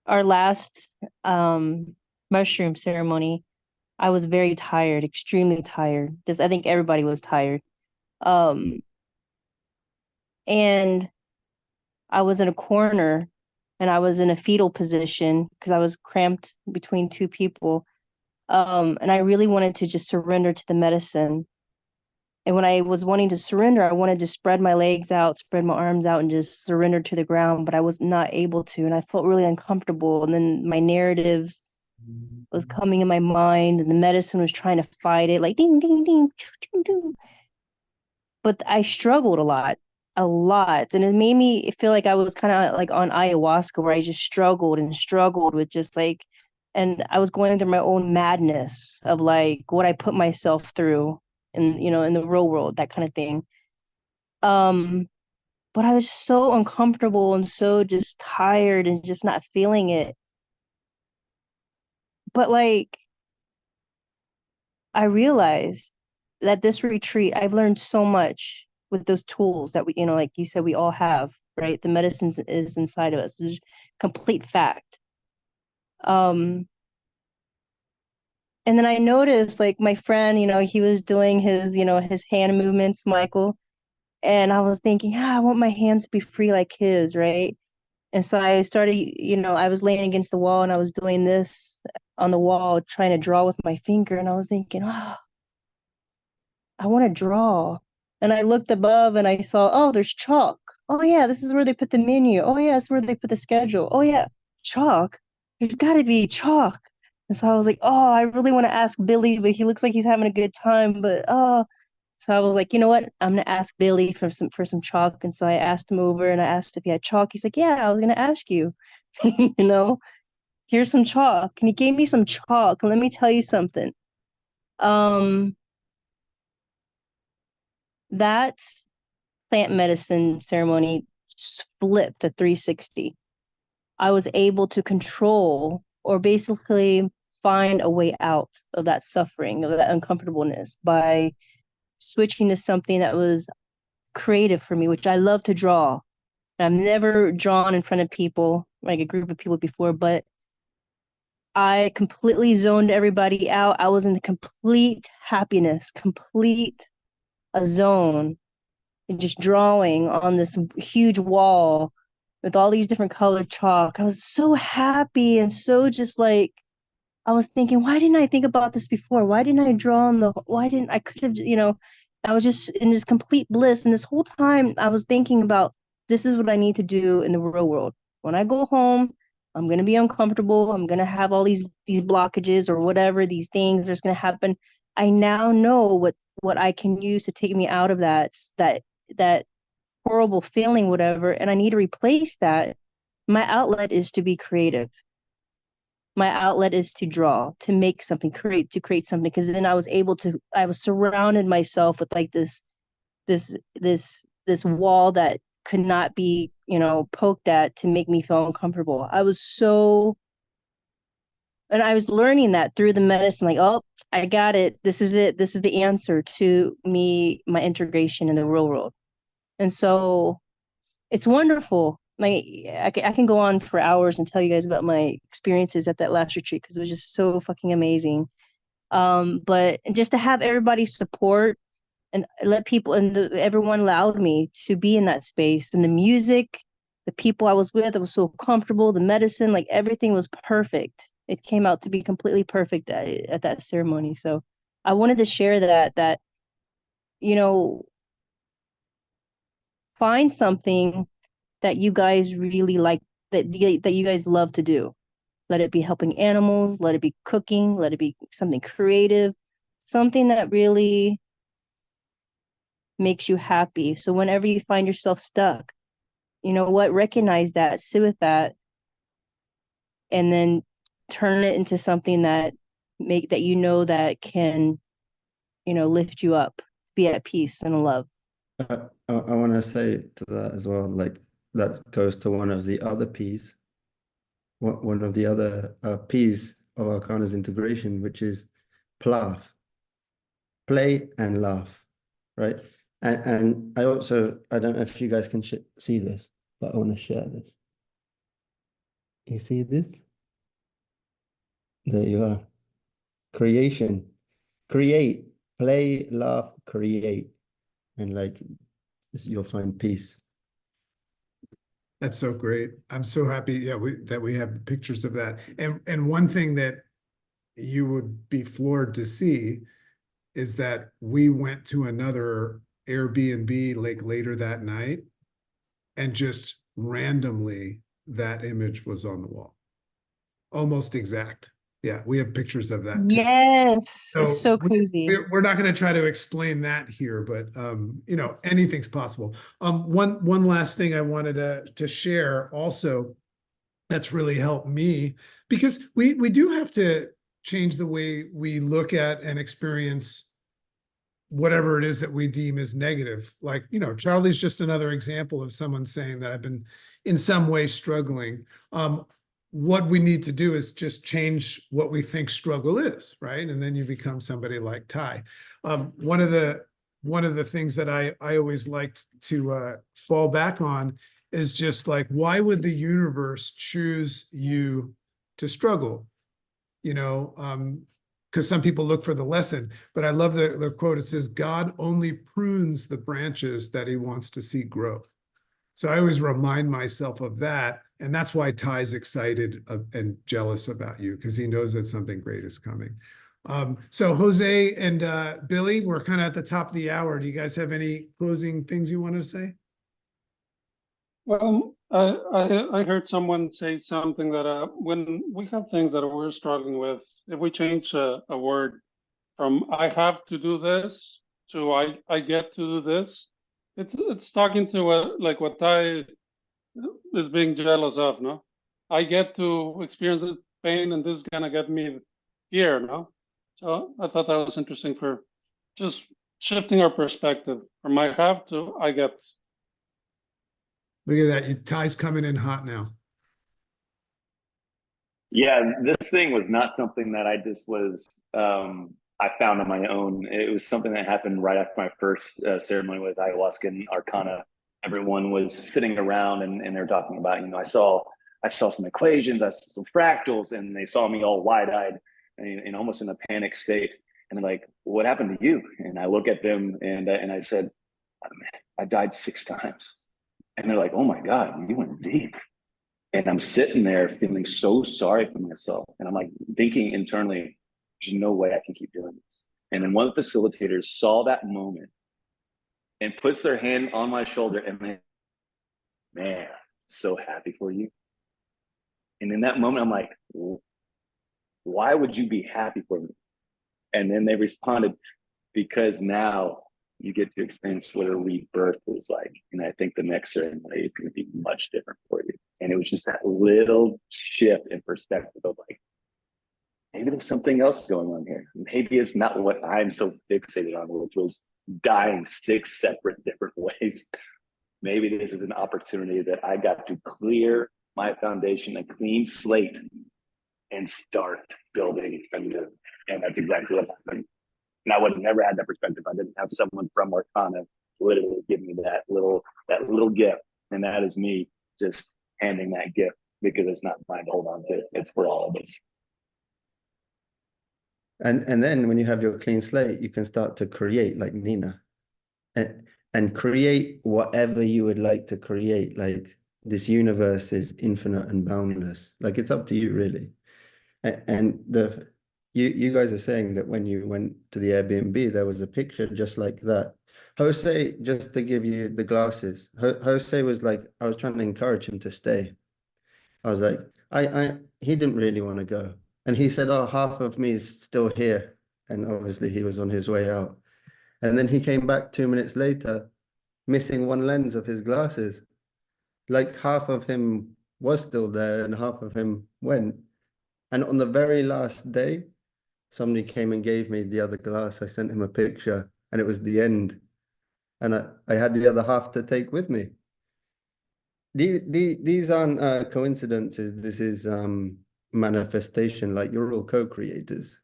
Our last mushroom ceremony, I was very tired, extremely tired. I think everybody was tired. And I was in a corner and I was in a fetal position because I was cramped between two people. And I really wanted to just surrender to the medicine. And when I was wanting to surrender, I wanted to spread my legs out, spread my arms out, and just surrender to the ground, but I was not able to. And I felt really uncomfortable. And then my narratives was coming in my mind, and the medicine was trying to fight it, like ding, ding, ding, choo, choo, choo. But I struggled a lot. And it made me feel like I was kind of like on ayahuasca, where I just struggled with just like, and I was going through my own madness of like what I put myself through in, in the real world, that kind of thing. But I was so uncomfortable and so just tired and just not feeling it. But like, I realized that this retreat, I've learned so much with those tools that we, like you said, we all have, right? The medicine is inside of us. It's complete fact. And then I noticed, like, my friend, he was doing his, his hand movements, Michael. And I was thinking, I want my hands to be free like his, right? And so I started, I was laying against the wall and I was doing this on the wall, trying to draw with my finger. And I was thinking, I want to draw. And I looked above and I saw, oh, there's chalk. Oh, yeah, this is where they put the menu. Oh, yeah, it's where they put the schedule. Oh, yeah, chalk. There's got to be chalk. And so I was like, oh, I really want to ask Billy, but he looks like he's having a good time. But so I was like, you know what? I'm gonna ask Billy for some chalk. And so I asked him over and I asked if he had chalk. He's like, yeah, I was gonna ask you. Here's some chalk. And he gave me some chalk. And let me tell you something. That plant medicine ceremony flipped a 360. I was able to control, or basically find a way out of that suffering, of that uncomfortableness, by switching to something that was creative for me, which I love to draw. I've never drawn in front of people, like a group of people before, but I completely zoned everybody out. I was in the complete happiness, a zone, and just drawing on this huge wall with all these different colored chalk. I was so happy and so just like, I was thinking, why didn't I think about this before? Why didn't I draw on I could have, I was just in this complete bliss. And this whole time I was thinking about, this is what I need to do in the real world. When I go home, I'm going to be uncomfortable. I'm going to have all these blockages or whatever, these things that's going to happen. I now know what I can use to take me out of that horrible feeling, whatever. And I need to replace that. My outlet is to be creative. My outlet is to draw, to make something, create something. Because then I was surrounded myself with like this wall that could not be, poked at to make me feel uncomfortable. And I was learning that through the medicine, like, oh, I got it. This is it. This is the answer to me, my integration in the real world. And so it's wonderful. I can go on for hours and tell you guys about my experiences at that last retreat because it was just so fucking amazing. But just to have everybody's support and let people everyone allowed me to be in that space, and the music, the people I was with, I was so comfortable, the medicine, like everything was perfect. It came out to be completely perfect at that ceremony. So I wanted to share that, you know, find something that you guys really like, that you guys love to do. Let it be helping animals, let it be cooking, let it be something creative, something that really makes you happy. So whenever you find yourself stuck, you know what, recognize that, sit with that, and then turn it into something that that can, lift you up, be at peace and love. I want to say to that as well, like that goes to one of the other P's, one of the other P's of Arkana's integration, which is PLAF, play and laugh, right? And I don't know if you guys can see this, but I want to share this. You see this? There you are. Creation, create, play, laugh, create. And like, you'll find peace. That's so great. I'm so happy, yeah, that we have pictures of that. And one thing that you would be floored to see is that we went to another Airbnb like later that night, and just randomly that image was on the wall. Almost exact. Yeah, we have pictures of that too. Yes, it's so crazy. We're not going to try to explain that here, but anything's possible. One last thing I wanted to share also that's really helped me, because we do have to change the way we look at and experience whatever it is that we deem as negative. Like, Charlie's just another example of someone saying that I've been in some way struggling. What we need to do is just change what we think struggle is, right? And then you become somebody like Ty. One of the things that I always liked to fall back on is just like, why would the universe choose you to struggle? Because some people look for the lesson, but I love the quote. It says, God only prunes the branches that he wants to see grow. So I always remind myself of that. And that's why Ty's excited and jealous about you, because he knows that something great is coming. So Jose and Billy, we're kind of at the top of the hour. Do you guys have any closing things you want to say? Well, I heard someone say something that when we have things that we're struggling with, if we change a word from I have to do this to I get to do this, it's talking to like what Ty is being jealous of, no? I get to experience this pain, and this is gonna get me here, no? So I thought that was interesting for just shifting our perspective from I have to I get. Look at that. Ty's coming in hot now. Yeah, this thing was not something that I just was, I found on my own. It was something that happened right after my first ceremony with ayahuasca and Arkana. Everyone was sitting around and they're talking about, I saw some equations, I saw some fractals, and they saw me all wide-eyed and almost in a panic state. And they're like, what happened to you? And I look at them and I said, I died 6 times. And they're like, oh my God, you went deep. And I'm sitting there feeling so sorry for myself. And I'm like thinking internally, there's no way I can keep doing this. And then one of the facilitators saw that moment and puts their hand on my shoulder and man, so happy for you. And in that moment, I'm like, why would you be happy for me? And then they responded, because now you get to experience what a rebirth is like. And I think the next ceremony is going to be much different for you. And it was just that little shift in perspective of like, maybe there's something else going on here. Maybe it's not what I'm so fixated on, which was dying 6 separate different ways. Maybe this is an opportunity that I got to clear my foundation, a clean slate, and start building anew. And that's exactly what happened. And I would have never had that perspective if I didn't have someone from Arkana literally give me that little gift And that is me just handing that gift because it's not mine to hold on to. It's for all of us. And then when you have your clean slate, you can start to create like Nina, and create whatever you would like to create. Like this universe is infinite and boundless. Like it's up to you really. And you guys are saying that when you went to the Airbnb, there was a picture just like that. Jose, just to give you the glasses, Jose was like, I was trying to encourage him to stay. I was like, he didn't really want to go. And he said, oh, half of me is still here. And obviously he was on his way out. And then he came back 2 minutes later, missing one lens of his glasses. Like half of him was still there and half of him went. And on the very last day, somebody came and gave me the other glass. I sent him a picture and it was the end. And I had the other half to take with me. These aren't coincidences. This is manifestation. Like you're all co-creators.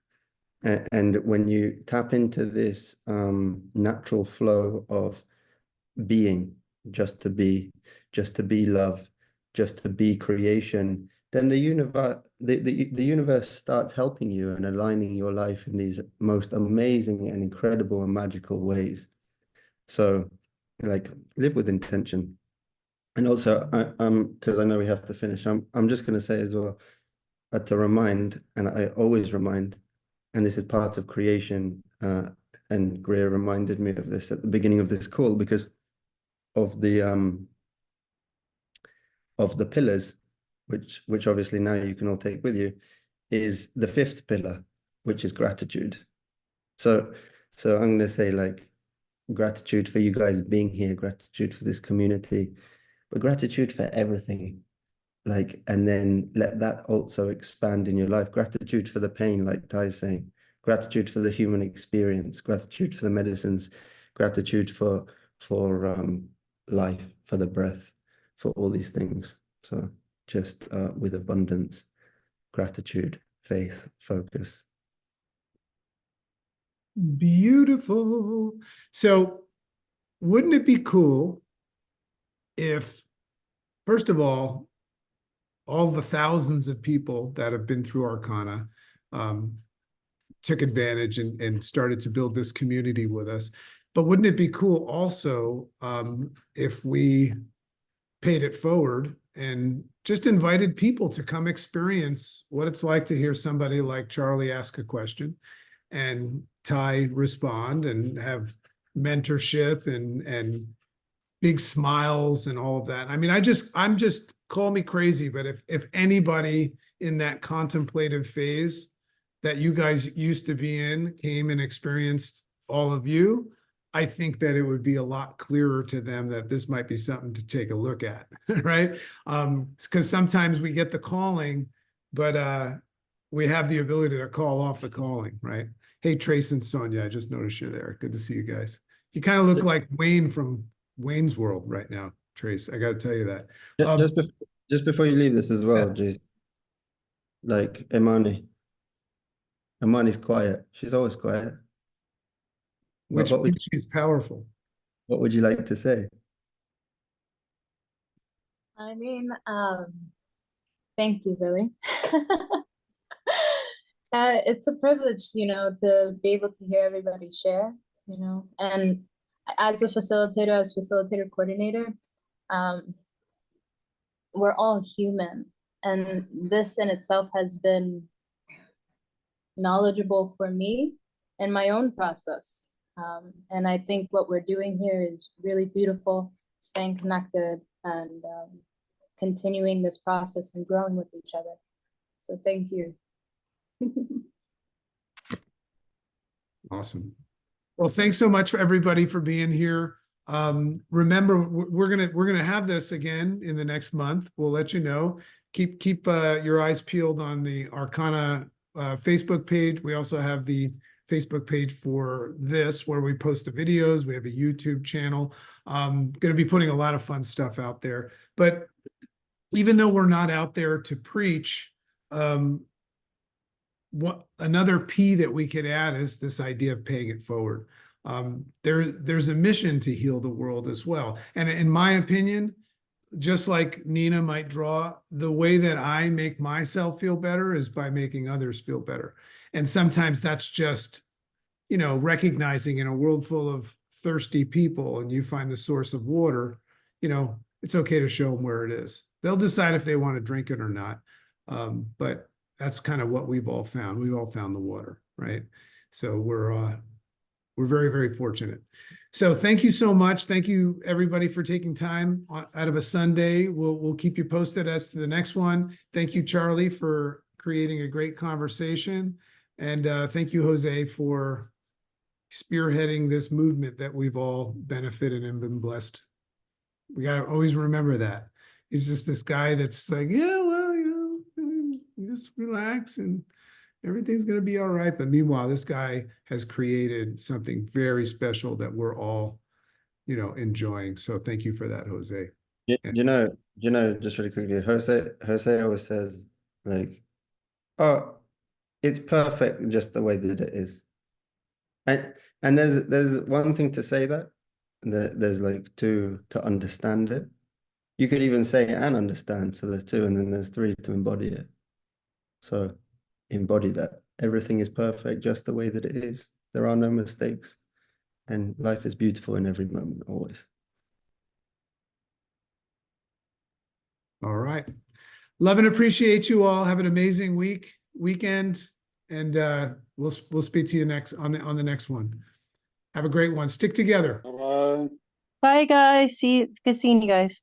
And when you tap into this natural flow of being, just to be love, just to be creation, then the universe starts helping you and aligning your life in these most amazing and incredible and magical ways. So like live with intention. And also because I know we have to finish, I'm just going to say as well to remind, and I always remind, and this is part of creation, and Greer reminded me of this at the beginning of this call because of the pillars, which obviously now you can all take with you, is the fifth pillar, which is gratitude. So I'm going to say like gratitude for you guys being here, gratitude for this community, but gratitude for everything. Like, and then let that also expand in your life. Gratitude for the pain, like Ty is saying, gratitude for the human experience, gratitude for the medicines, gratitude for life, for the breath, for all these things. So just with abundance, gratitude, faith, focus. Beautiful. So wouldn't it be cool if, first of all the thousands of people that have been through Arkana took advantage and started to build this community with us. But wouldn't it be cool also if we paid it forward and just invited people to come experience what it's like to hear somebody like Charlie ask a question and Ty respond and have mentorship and big smiles and all of that. I mean, I'm just call me crazy, but if anybody in that contemplative phase that you guys used to be in came and experienced all of you, I think that it would be a lot clearer to them that this might be something to take a look at, right? Because sometimes we get the calling, but we have the ability to call off the calling, right? Hey, Trace and Sonia, I just noticed you're there. Good to see you guys. You kind of look like Wayne from Wayne's World right now, Trace. I got to tell you that. Just before you leave this as well, Jason, like Imani's quiet. She's always quiet. Which she's powerful. What would you like to say? I mean, thank you, Billy. It's a privilege, to be able to hear everybody share, and as a facilitator, as facilitator coordinator, we're all human, and this in itself has been knowledgeable for me in my own process. And I think what we're doing here is really beautiful, staying connected and continuing this process and growing with each other. So thank you. Awesome. Well, thanks so much for everybody for being here. Remember, we're gonna have this again in the next month. We'll let you know. Keep your eyes peeled on the Arkana Facebook page. We also have the Facebook page for this where we post the videos. We have a YouTube channel. Going to be putting a lot of fun stuff out there. But even though we're not out there to preach, what another P that we could add is this idea of paying it forward. There's a mission to heal the world as well. And in my opinion, just like Nina might draw, the way that I make myself feel better is by making others feel better. And sometimes that's just, you know, recognizing in a world full of thirsty people and you find the source of water, you know, it's okay to show them where it is. They'll decide if they want to drink it or not. But that's kind of what we've all found. We've all found the water, right? So we're very, very fortunate. So thank you so much. Thank you everybody for taking time out of a Sunday. We'll keep you posted as to the next one. Thank you, Charlie, for creating a great conversation. And thank you, Jose, for spearheading this movement that we've all benefited and been blessed. We got to always remember that. He's just this guy that's like, yeah, well, you know, just relax and everything's going to be all right. But meanwhile, this guy has created something very special that we're all, you know, enjoying. So thank you for that, Jose. You know, just really quickly, Jose always says like, oh, it's perfect just the way that it is. And there's one thing to say that, there's like two to understand it. You could even say and understand. So there's two, and then there's three to embody it. So embody that. Everything is perfect just the way that it is. There are no mistakes. And life is beautiful in every moment, always. All right. Love and appreciate you all. Have an amazing weekend. And we'll speak to you next on the next one. Have a great one. Stick together. Bye-bye. Bye, guys. It's good seeing you guys.